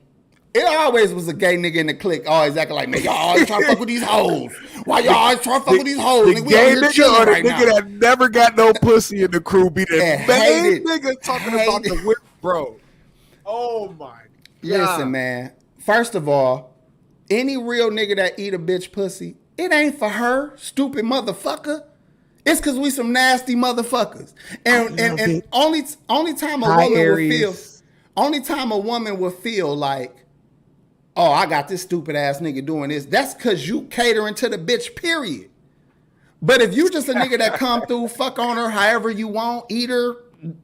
It always was a gay nigga in the clique always acting like, man, y'all always trying to fuck with these hoes. Why y'all always trying to fuck with these hoes? The Nigga, we gay out here nigga chilling or the right nigga now. that never got no pussy in the crew be the And main hate it. nigga talking Hate about it. the whip, bro. Oh my God. Listen, man. First of all, any real nigga that eat a bitch pussy, it ain't for her, stupid motherfucker. It's because we some nasty motherfuckers. And only time a woman will feel like, oh, I got this stupid ass nigga doing this, that's because you catering to the bitch, period. But if you just a nigga that come through, fuck on her however you want, eat her,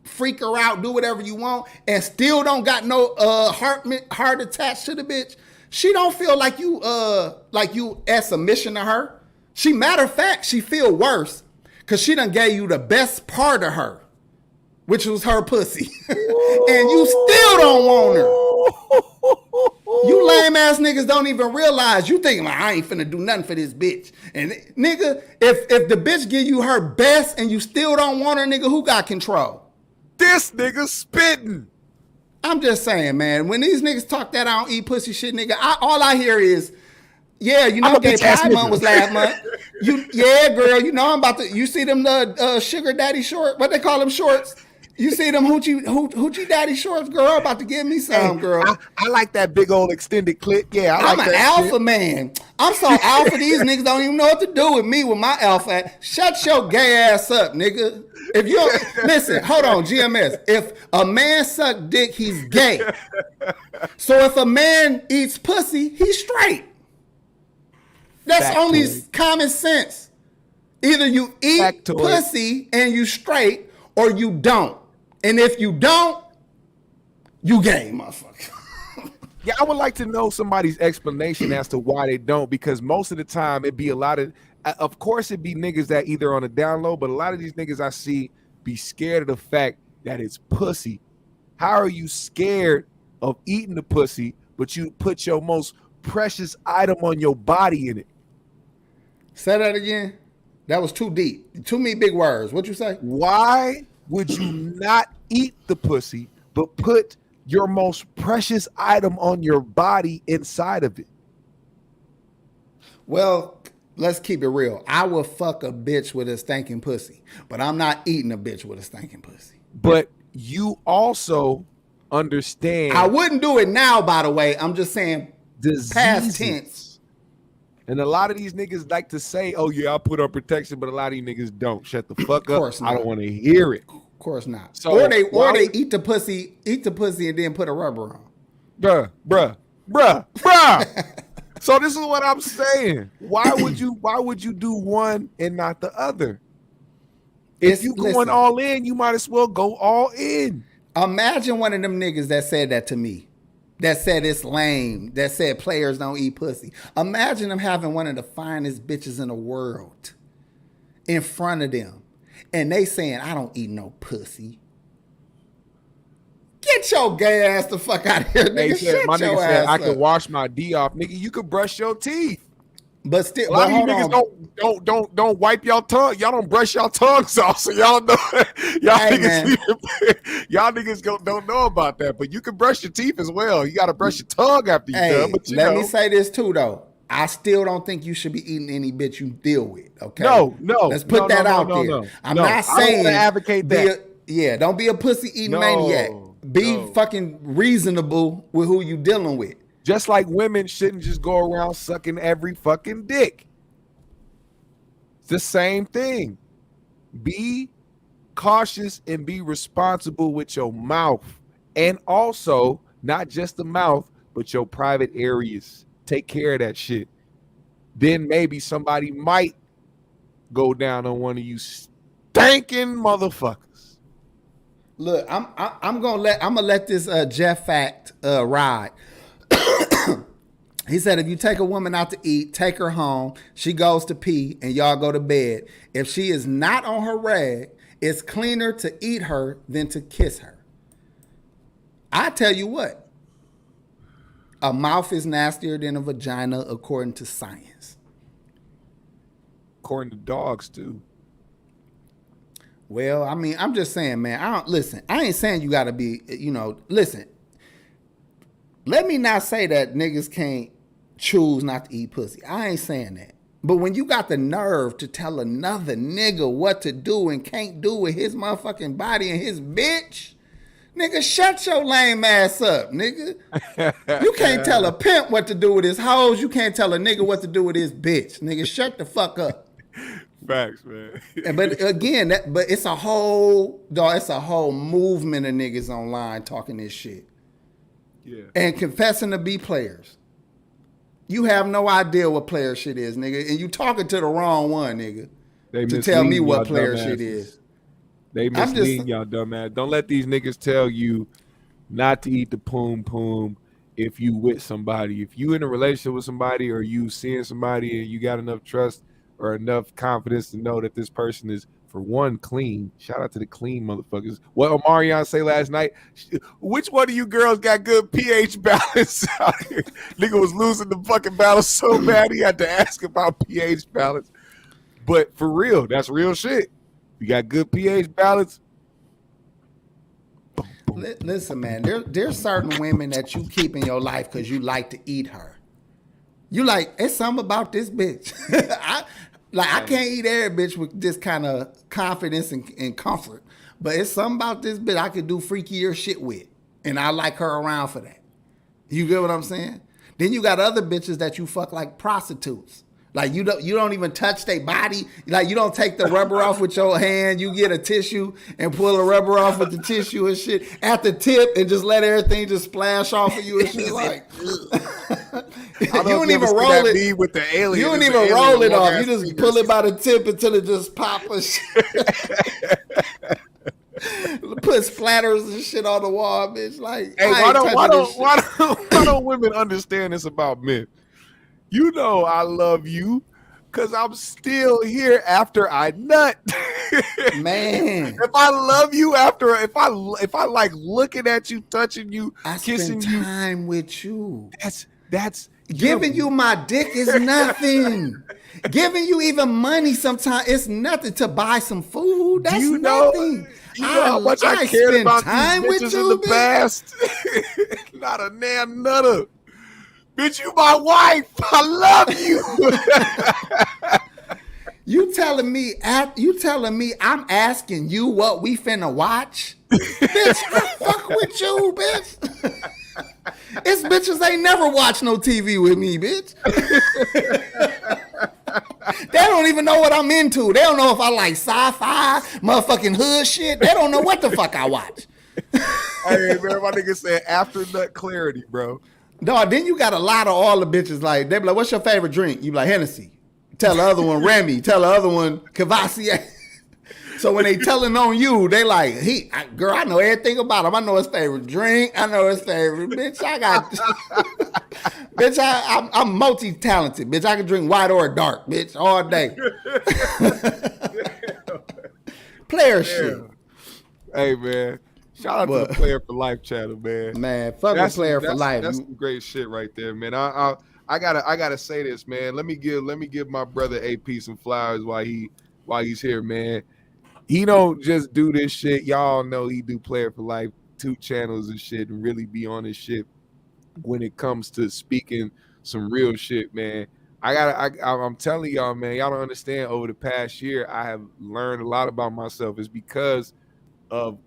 freak her out, do whatever you want, and still don't got no heart attached to the bitch, she don't feel like you at submission to her. Matter of fact, she feel worse because she done gave you the best part of her, which was her pussy. And you still don't want her. You lame ass niggas don't even realize. You thinking, like, I ain't finna do nothing for this bitch. And nigga, if the bitch give you her best and you still don't want her, nigga, who got control? This nigga spitting. I'm just saying, man. When these niggas talk that I don't eat pussy shit, nigga, all I hear is, yeah, you know, gay pride month was last month. Yeah, girl, you know I'm about to. You see them sugar daddy shorts? What they call them shorts? You see them hoochie daddy shorts, girl? I'm about to give me some, girl. I like that big old extended clip. Yeah, I'm an alpha man. I'm so alpha, these niggas don't even know what to do with me with my alpha. Shut your gay ass up, nigga. If you listen, hold on, GMS. If a man suck dick, he's gay. So if a man eats pussy, he's straight. That's only common sense. Either you eat pussy and you straight, or you don't. And if you don't, you gay, motherfucker. Yeah, I would like to know somebody's explanation as to why they don't, because most of the time it be a lot of course it be niggas that either on the down low, but a lot of these niggas I see be scared of the fact that it's pussy. How are you scared of eating the pussy, but you put your most precious item on your body in it? Say that again. That was too deep. Too many big words. What'd you say? Why would you not eat the pussy, but put your most precious item on your body inside of it. Well, let's keep it real. I will fuck a bitch with a stinking pussy, but I'm not eating a bitch with a stinking pussy. But you also understand. I wouldn't do it now, by the way. I'm just saying past tense. And a lot of these niggas like to say, oh yeah, I'll put on protection, but a lot of these niggas don't. Shut the fuck up. I don't want to hear it. Of course not. So or they eat the pussy and then put a rubber on. Bruh. So this is what I'm saying. Why would you do one and not the other? If you going all in, you might as well go all in. Imagine one of them niggas that said that to me. That said it's lame. That said players don't eat pussy. Imagine them having one of the finest bitches in the world in front of them. And they saying, I don't eat no pussy. Get your gay ass the fuck out of here, nigga. My nigga said I can wash my D off. Nigga, you can brush your teeth. But still, a lot of you niggas don't wipe y'all tongue. Y'all don't brush y'all tongues off, so y'all know y'all niggas don't know about that. But you can brush your teeth as well. You got to brush your tongue after you done. But let me say this too, though. I still don't think you should be eating any bitch you deal with. Okay. No. Let's put that out there. No. I'm not saying I don't advocate that. Don't be a pussy eating maniac. Be fucking reasonable with who you dealing with. Just like women shouldn't just go around sucking every fucking dick. It's the same thing. Be cautious and be responsible with your mouth. And also, not just the mouth, but your private areas. Take care of that shit. Then maybe somebody might go down on one of you stinking motherfuckers. Look, I'm gonna let this Jeff fact ride. He said, if you take a woman out to eat, take her home, she goes to pee, and y'all go to bed. If she is not on her rag, it's cleaner to eat her than to kiss her. I tell you what, a mouth is nastier than a vagina according to science. According to dogs, too. Well, I mean, I'm just saying, man, I ain't saying you got to be, listen. Let me not say that niggas can't choose not to eat pussy. I ain't saying that. But when you got the nerve to tell another nigga what to do and can't do with his motherfucking body and his bitch, nigga, shut your lame ass up, nigga. You can't tell a pimp what to do with his hoes. You can't tell a nigga what to do with his bitch. Nigga, shut the fuck up. Facts, man. But again, it's a whole movement of niggas online talking this shit. Yeah. And confessing to be players. You have no idea what player shit is, nigga. And you talking to the wrong one, nigga. To tell me what player shit is. They misleading y'all, dumbass. Don't let these niggas tell you not to eat the poom if you with somebody. If you in a relationship with somebody or you seeing somebody and you got enough trust or enough confidence to know that this person is, for one, clean. Shout out to the clean motherfuckers. What Omarion say last night? Which one of you girls got good pH balance out here? Nigga was losing the fucking balance so bad he had to ask about pH balance. But for real, that's real shit. You got good pH balance. Listen, man, there's certain women that you keep in your life because you like to eat her. You like, it's something about this bitch. I can't eat every bitch with this kind of confidence and comfort. But it's something about this bitch I could do freakier shit with. And I like her around for that. You get what I'm saying? Then you got other bitches that you fuck like prostitutes. Like you don't even touch their body. Like you don't take the rubber off with your hand. You get a tissue and pull the rubber off with the tissue and shit at the tip and just let everything just splash off of you and shit. Like you don't even roll it with the alien. You don't even roll it off. You just pull it by the tip until it just pops. Put splatters and shit on the wall, bitch. Like, hey, why don't women understand this about men? You know I love you because I'm still here after I nut. Man. If I love you after, if I like looking at you, touching you, kissing you. Time with you. That's giving you my dick is nothing. Giving you even money sometimes it's nothing to buy some food. That's nothing. You know how much I cared spend about time these with bitches you, in the bitch. past. Not a damn nutter. Bitch, you my wife. I love you. You telling me I'm asking you what we finna watch? Bitch, I fuck with you, bitch. It's bitches ain't never watched no TV with me, bitch. They don't even know what I'm into. They don't know if I like sci-fi, motherfucking hood shit. They don't know what the fuck I watch. Hey, man, my nigga said after nut clarity, bro. Dog, then you got a lot of all the bitches like, they be like, what's your favorite drink? You be like, Hennessy. Tell the other one Remy. Tell the other one Cavassier. So when they telling on you, they like, girl, I know everything about him. I know his favorite drink. I know his favorite. Bitch, I got, bitch, I'm multi-talented. Bitch, I can drink white or dark, bitch, all day. Player shit. Hey, man. Shout out to the Player for Life channel, man. Man, fuck a Player for Life. That's some great shit right there, man. I gotta say this, man. Let me give my brother AP some flowers while he's here, man. He don't just do this shit. Y'all know he do Player for Life 2 channels and shit and really be on his shit when it comes to speaking some real shit, man. I'm telling y'all, man, y'all don't understand. Over the past year, I have learned a lot about myself. It's because of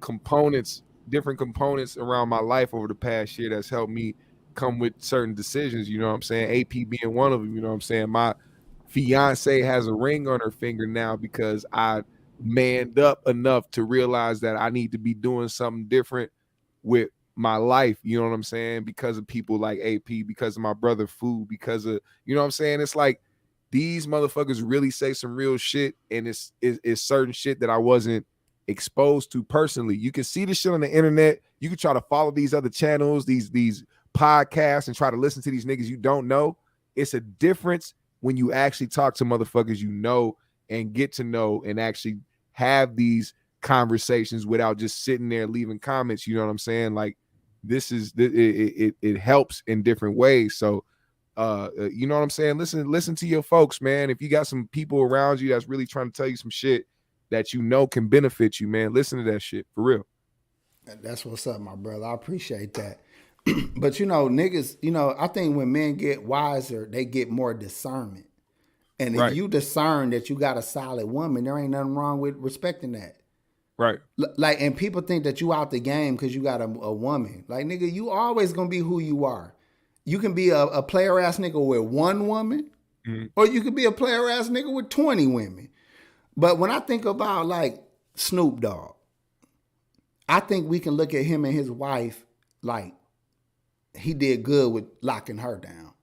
different components around my life over the past year that's helped me come with certain decisions. You know what I'm saying? AP being one of them. You know what I'm saying? My fiance has a ring on her finger now because I manned up enough to realize that I need to be doing something different with my life. You know what I'm saying? Because of people like AP, because of my brother Food, because of, you know what I'm saying? It's like these motherfuckers really say some real shit, and it's certain shit that I wasn't exposed to personally. You can see this shit on the internet. You can try to follow these other channels, these podcasts, and try to listen to these niggas you don't know. It's a difference when you actually talk to motherfuckers you know and get to know and actually have these conversations without just sitting there leaving comments. You know what I'm saying? Like, this is it helps in different ways. So you know what I'm saying? Listen to your folks, man. If you got some people around you that's really trying to tell you some shit that you know can benefit you, man, listen to that shit for real. That's what's up, my brother. I appreciate that. But you know, niggas, you know, I think when men get wiser, they get more discernment. And if you discern that you got a solid woman, there ain't nothing wrong with respecting that. Right. Like, and people think that you out the game because you got a woman. Like, nigga, you always gonna be who you are. You can be a player ass nigga with one woman, or you could be a player ass nigga with 20 women. But when I think about like Snoop Dogg, I think we can look at him and his wife like he did good with locking her down.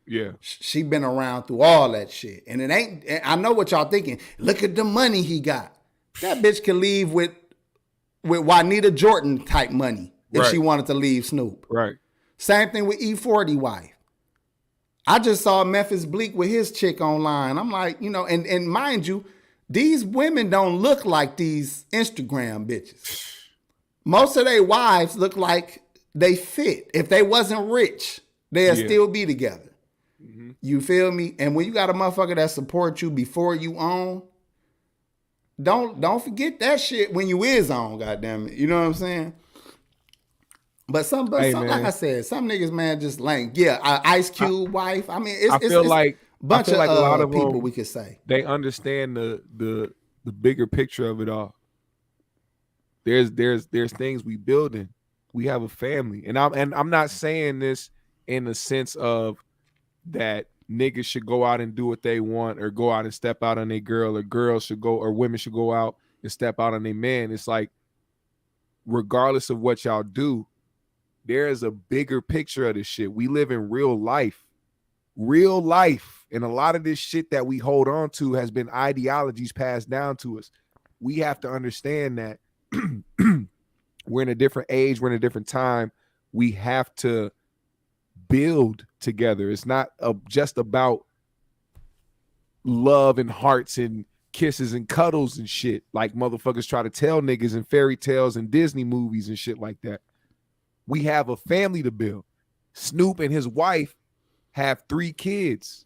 Yeah. She been around through all that shit. And it ain't, I know what y'all thinking. Look at the money he got. That bitch can leave with Juanita Jordan type money if she wanted to leave Snoop. Right. Same thing with E40 wife. I just saw Memphis Bleak with his chick online. I'm like, you know, and mind you, these women don't look like these Instagram bitches. Most of their wives look like they fit. If they wasn't rich, they'll still be together. Mm-hmm. You feel me? And when you got a motherfucker that supports you before you own, don't forget that shit when you is on, goddamn it. You know what I'm saying? But some like I said, some niggas, man, just like, Ice Cube wife. I mean, it's a bunch of a lot of people we could say. They understand the bigger picture of it all. There's things we building. We have a family. And I'm not saying this in the sense of that niggas should go out and do what they want or go out and step out on their girl, or girls should go, or women should go out and step out on their man. It's like, regardless of what y'all do, there is a bigger picture of this shit. We live in real life. And a lot of this shit that we hold on to has been ideologies passed down to us. We have to understand that we're in a different age. We're in a different time. We have to build together. It's not just about love and hearts and kisses and cuddles and shit like motherfuckers try to tell niggas in fairy tales and Disney movies and shit like that. We have a family to build. Snoop and his wife have 3 kids.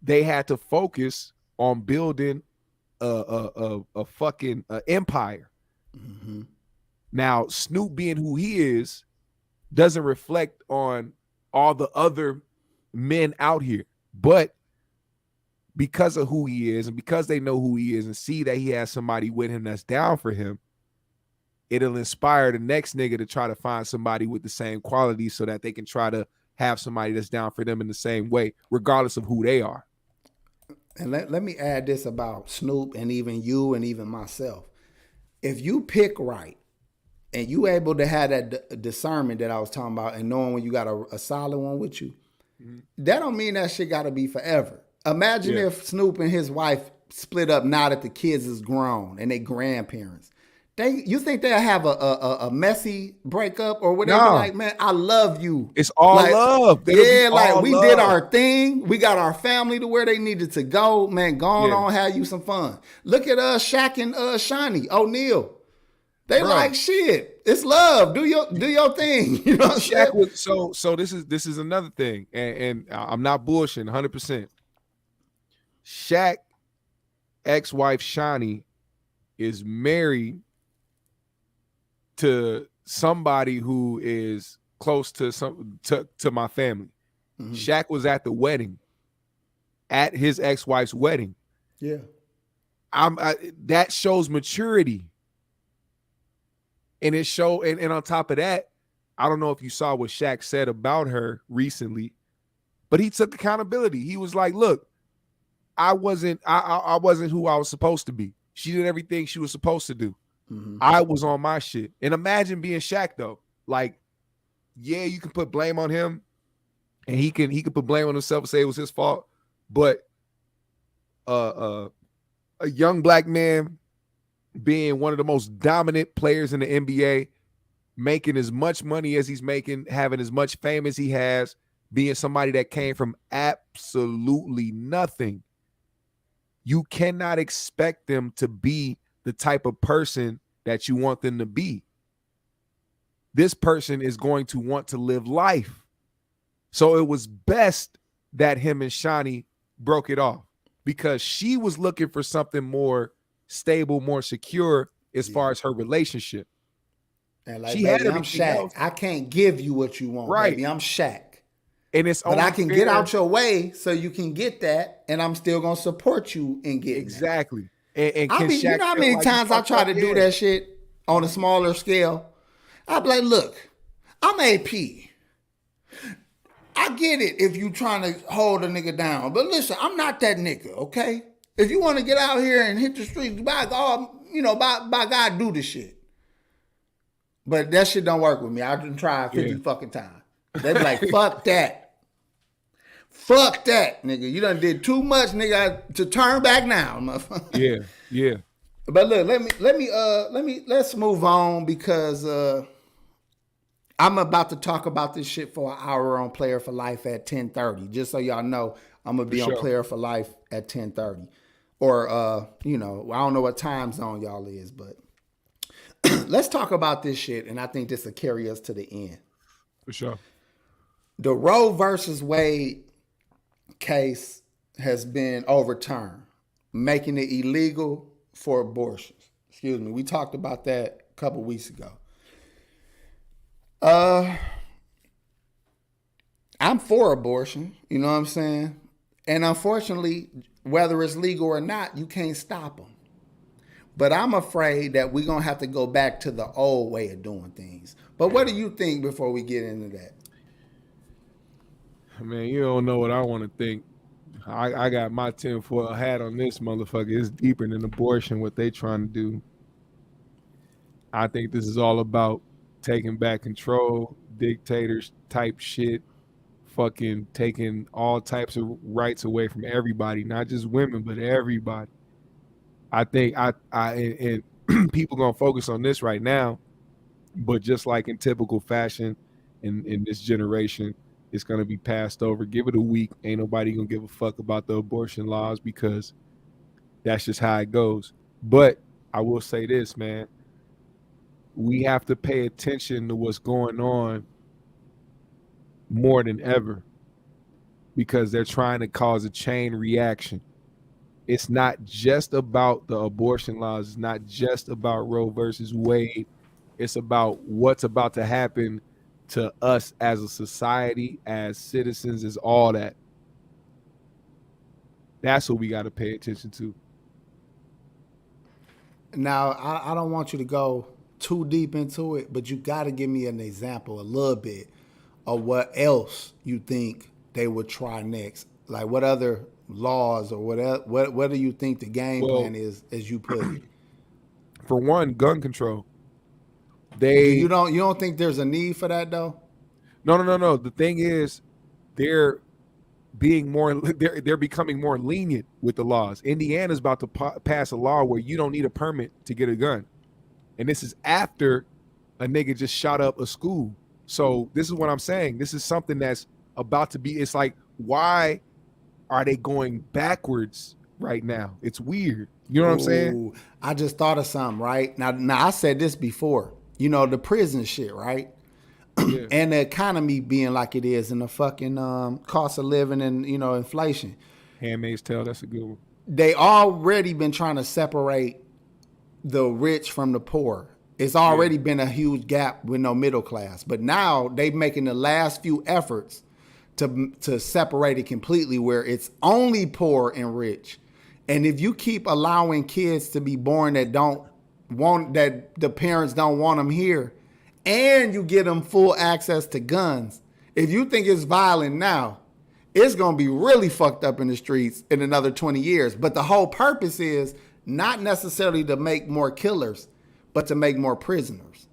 They had to focus on building a fucking empire. Now, Snoop being who he is doesn't reflect on all the other men out here. But because of who he is and because they know who he is and see that he has somebody with him that's down for him, it'll inspire the next nigga to try to find somebody with the same qualities so that they can try to have somebody that's down for them in the same way, regardless of who they are. And let me add this about Snoop and even you and even myself. If you pick right and you able to have that discernment that I was talking about and knowing when you got a solid one with you, that don't mean that shit got to be forever. Imagine if Snoop and his wife split up now that the kids is grown and they grandparents. You think they'll have a messy breakup or would they be like, man, I love you. It's all like, love. Yeah, like we did our thing. We got our family to where they needed to go. Man, go on, have you some fun. Look at Shaq and Shawnee O'Neal. They like shit. It's love. Do your thing. You know what I'm saying? Was, so this is another thing, and I'm not bullshitting 100%. Shaq ex-wife Shawnee is married to somebody who is close to my family. Shaq was at the wedding, at his ex-wife's wedding. Yeah. That shows maturity. And and on top of that, I don't know if you saw what Shaq said about her recently, but he took accountability. He was like, look, I wasn't who I was supposed to be. She did everything she was supposed to do. I was on my shit. And imagine being Shaq though. Like, yeah, you can put blame on him and he can put blame on himself and say it was his fault. But a young black man being one of the most dominant players in the NBA, making as much money as he's making, having as much fame as he has, being somebody that came from absolutely nothing. You cannot expect them to be the type of person that you want them to be. This person is going to want to live life. So it was best that him and Shawnee broke it off because she was looking for something more stable, more secure as far as her relationship. And like, she baby, had I'm Shaq. Else. I can't give you what you want, right? Baby, I'm Shaq. And it's but I can get out your way so you can get that, and I'm still gonna support you in getting exactly. That. And you know how many times I try to do that shit on a smaller scale? I'd be like, look, I'm AP. I get it if you trying to hold a nigga down, but listen, I'm not that nigga, okay? If you want to get out here and hit the streets, by God, by God, do this shit. But that shit don't work with me. I done tried 50 fucking times. They be like, fuck that. Fuck that, nigga. You done did too much, nigga, to turn back now, motherfucker. Yeah. But look, let's move on because I'm about to talk about this shit for an hour on Player for Life at 10:30. Just so y'all know, I'm gonna be on Player for Life at 10:30. Or I don't know what time zone y'all is, but let's talk about this shit, and I think this will carry us to the end. For sure. The Roe versus Wade case has been overturned, making it illegal for abortions. Excuse me. We talked about that a couple weeks ago. I'm for abortion, you know what I'm saying? And unfortunately, whether it's legal or not, you can't stop them. But I'm afraid that we're going to have to go back to the old way of doing things. But what do you think before we get into that? Man, you don't know what I want to think. I got my tinfoil hat on this motherfucker. It's deeper than abortion, what they trying to do. I think this is all about taking back control, dictators type shit, fucking taking all types of rights away from everybody, not just women, but everybody. I think and people gonna focus on this right now, but just like in typical fashion in this generation, it's gonna be passed over. Give it a week. Ain't nobody gonna give a fuck about the abortion laws because that's just how it goes. But I will say this, man. We have to pay attention to what's going on more than ever because they're trying to cause a chain reaction. It's not just about the abortion laws. It's not just about Roe versus Wade. It's about what's about to happen to us as a society, as citizens, is all that. That's what we got to pay attention to. Now, I don't want you to go too deep into it, but you got to give me an example, a little bit, of what else you think they would try next. Like what other laws or what do you think the game plan is, as you put it? For one, gun control. You don't think there's a need for that though? No. The thing is, they're becoming more lenient with the laws. Indiana's about to pass a law where you don't need a permit to get a gun, and this is after a nigga just shot up a school. So this is what I'm saying. This is something that's about to be. It's like, why are they going backwards right now? It's weird. You know what I'm saying? I just thought of something, right? Now I said this before. You know, the prison shit, right? Yeah. And the economy being like it is, and the fucking cost of living and, you know, inflation. Handmaid's Tale, that's a good one. They already been trying to separate the rich from the poor. It's already been a huge gap with no middle class. But now they making the last few efforts to separate it completely, where it's only poor and rich. And if you keep allowing kids to be born that the parents don't want them here, and you get them full access to guns, if you think it's violent now, it's going to be really fucked up in the streets in another 20 years. But the whole purpose is not necessarily to make more killers, but to make more prisoners.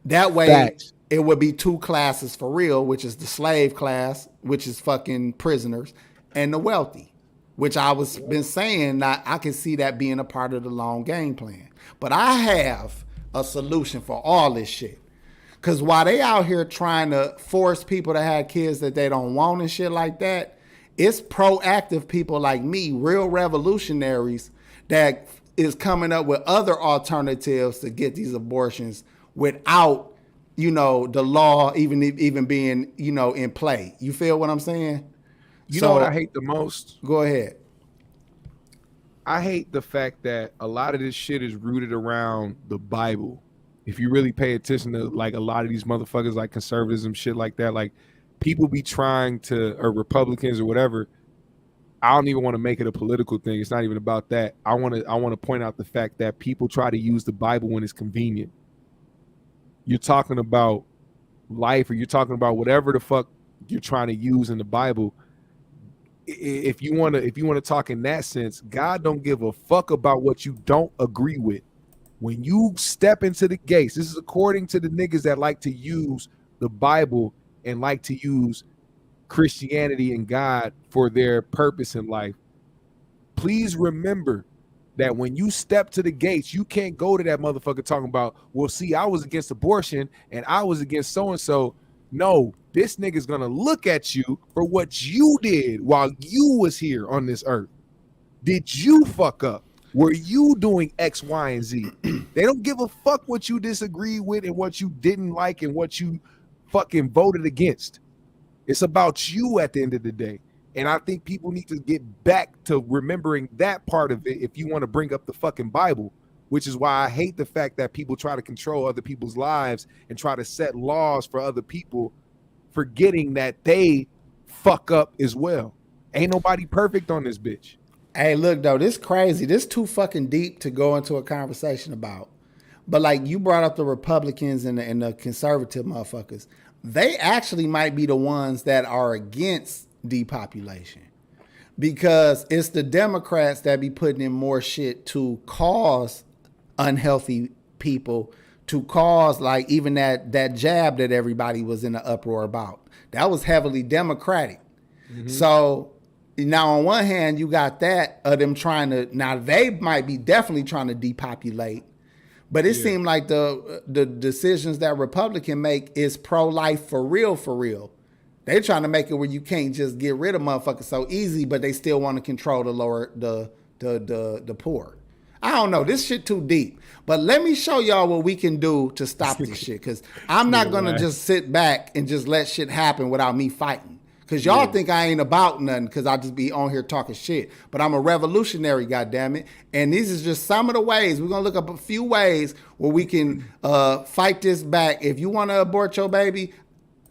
That way, it would be two classes for real, which is the slave class, which is fucking prisoners, and the wealthy, which I was been saying that I can see that being a part of the long game plan. But I have a solution for all this shit. Because while they out here trying to force people to have kids that they don't want and shit like that, it's proactive people like me, real revolutionaries, that is coming up with other alternatives to get these abortions without, you know, the law even being, you know, in play. You feel what I'm saying? You know what I hate the most? Go ahead. I hate the fact that a lot of this shit is rooted around the Bible. If you really pay attention to like a lot of these motherfuckers, like conservatism, shit like that, like people be trying to, or Republicans or whatever. I don't even want to make it a political thing. It's not even about that. I want to point out the fact that people try to use the Bible when it's convenient. You're talking about life, or you're talking about whatever the fuck you're trying to use in the Bible. If you want to talk in that sense, God don't give a fuck about what you don't agree with. When you step into the gates, this is according to the niggas that like to use the Bible and like to use Christianity and God for their purpose in life. Please remember that when you step to the gates, you can't go to that motherfucker talking about, well, see, I was against abortion and I was against so-and-so. No, this nigga's gonna look at you for what you did while you was here on this earth. Did you fuck up? Were you doing X, Y, and Z? They don't give a fuck what you disagree with and what you didn't like and what you fucking voted against. It's about you at the end of the day. And I think people need to get back to remembering that part of it if you want to bring up the fucking Bible, which is why I hate the fact that people try to control other people's lives and try to set laws for other people, forgetting that they fuck up as well. Ain't nobody perfect on this bitch. Hey, look, though, this crazy. This too fucking deep to go into a conversation about. But like you brought up the Republicans and the conservative motherfuckers. They actually might be the ones that are against depopulation, because it's the Democrats that be putting in more shit to cause unhealthy people, to cause like even that jab that everybody was in the uproar about. That was heavily Democratic. Mm-hmm. So now on one hand, you got that of them trying to, now they might be definitely trying to depopulate, but it seemed like the decisions that Republican make is pro-life for real, for real. They trying to make it where you can't just get rid of motherfuckers so easy, but they still want to control the poor. I don't know. This shit too deep. But let me show y'all what we can do to stop this shit. Because I'm not going to just sit back and just let shit happen without me fighting. Because y'all think I ain't about nothing because I just be on here talking shit. But I'm a revolutionary, goddammit. And these is just some of the ways. We're going to look up a few ways where we can fight this back. If you want to abort your baby,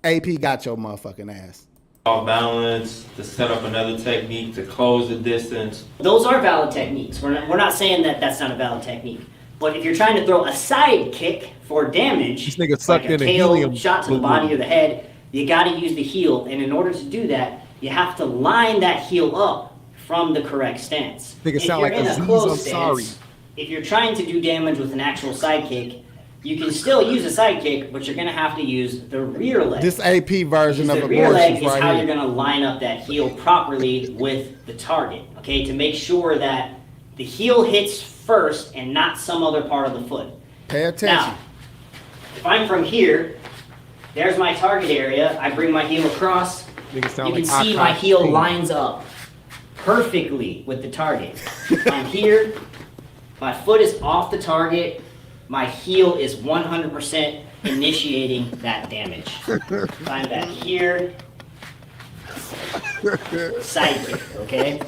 AP got your motherfucking ass. Off balance, to set up another technique to close the distance. Those are valid techniques. We're not saying that that's not a valid technique. But if you're trying to throw a side kick for damage, This nigga sucked like a in a tail helium shot to the balloon. body or the head, you got to use the heel. And in order to do that, you have to line that heel up from the correct stance. Nigga If sound you're like in a Aziz closed Ansari. stance, if you're trying to do damage with an actual side kick, you can still use a side kick, but you're going to have to use the rear leg. This AP version of The rear leg abortions is right how here. you're going to line up that heel properly with the target, okay? To make sure that the heel hits first and not some other part of the foot. Pay attention. Now, if I'm from here, there's my target area. I bring my heel across. Nigga You sound can like see my Akash heel Singh. lines up perfectly with the target. I'm here. My foot is off the target. My heel is 100% initiating that damage. I'm back here. Side kick, okay?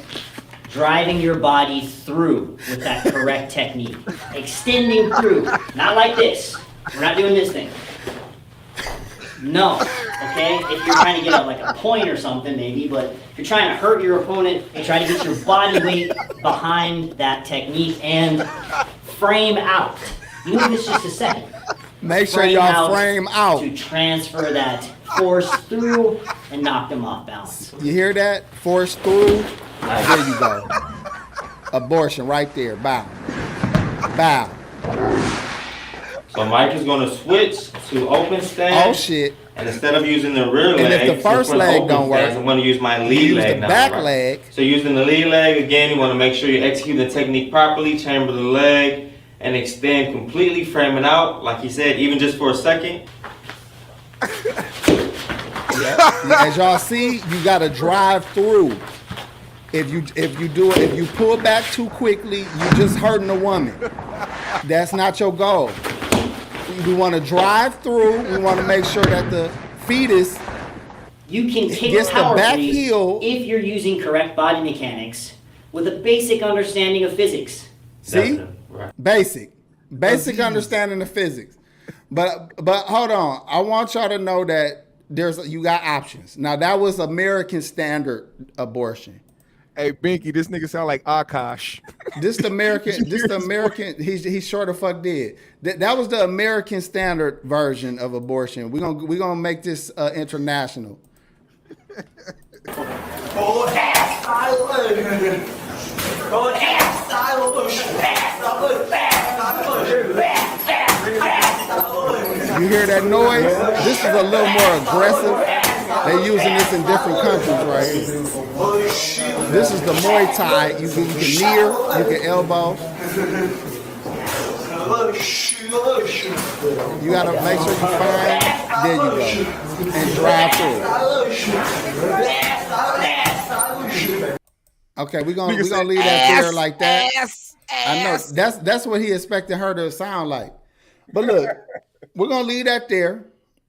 Driving your body through with that correct technique. Extending through. Not like this. We're not doing this thing. No, okay? If you're trying to get like a point or something maybe, but if you're trying to hurt your opponent and try to get your body weight behind that technique and frame out. Even if it's just a second. Make sure y'all out frame out. to transfer that force through and knock them off balance. You hear that? Force through. There you go. Abortion right there. Bow. Bow. So Mike is going to switch to open Oh stance. shit. And instead of using the rear leg, And if the first for leg open don't work, stance, I'm going to use my you lead use leg the now. back right? leg. So using the lead leg, again, you want to make sure you execute the technique properly, chamber the leg, and extend completely, framing out, like he said, even just for a second. As y'all see, you gotta drive through. If you pull back too quickly, you just hurting a woman. That's not your goal. We want to drive through. We want to make sure that the fetus You can kick gets the powerfully back heel. if you're using correct body mechanics with a basic understanding of physics. See, Definitely. Right. basic understanding of physics. But hold on, I want y'all to know that you got options. Now that was American standard abortion. Hey, Binky, this nigga sound like Akash. This the American. He sure the fuck did. That was the American standard version of abortion. We gonna make this international. You hear that noise? This is a little more aggressive. They're using this in different countries, right here. This is the Muay Thai. You can near, you can elbow. You gotta make sure you find. There you go, and drive through. Okay, we're gonna leave that there like that. I know that's what he expected her to sound like. But look, we're gonna leave that there.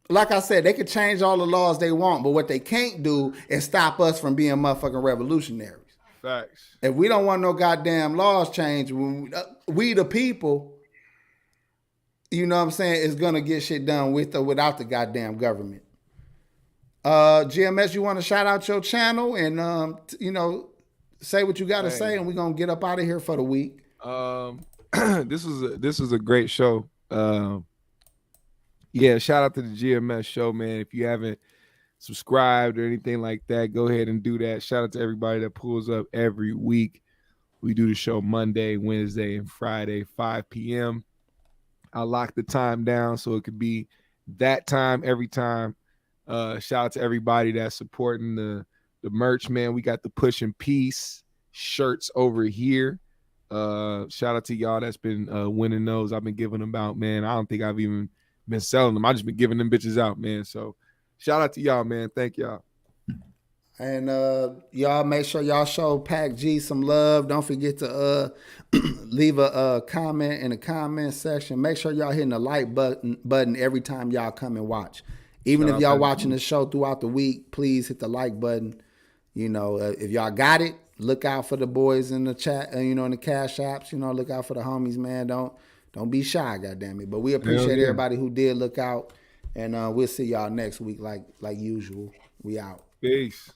Like I said, they could change all the laws they want, but what they can't do is stop us from being motherfucking revolutionaries. Facts. If we don't want no goddamn laws changed, we the people, you know what I'm saying, is gonna get shit done with or without the goddamn government. GMS, you want to shout out your channel and say what you got to say, and we're gonna get up out of here for the week. This was a great show. Yeah, shout out to the GMS show, man. If you haven't subscribed or anything like that, go ahead and do that. Shout out to everybody that pulls up every week. We do the show Monday, Wednesday, and Friday, 5 p.m. I lock the time down so it could be that time every time. Shout out to everybody that's supporting the merch, man. We got the Push and Peace shirts over here. Shout out to y'all that's been winning those. I've been giving them out, man. I don't think I've even been selling them. I just been giving them bitches out, man. So shout out to y'all, man. Thank y'all. And y'all make sure y'all show Pac G some love. Don't forget to leave a comment in the comment section. Make sure y'all hitting the like button every time y'all come and watch. Even Shout if out y'all to watching the the show throughout the week, please hit the like button. You know, if y'all got it, look out for the boys in the chat. You know, in the cash apps. You know, look out for the homies, man. Don't be shy, goddamn it. But we appreciate yeah. everybody who did look out, and we'll see y'all next week, like usual. We out. Peace.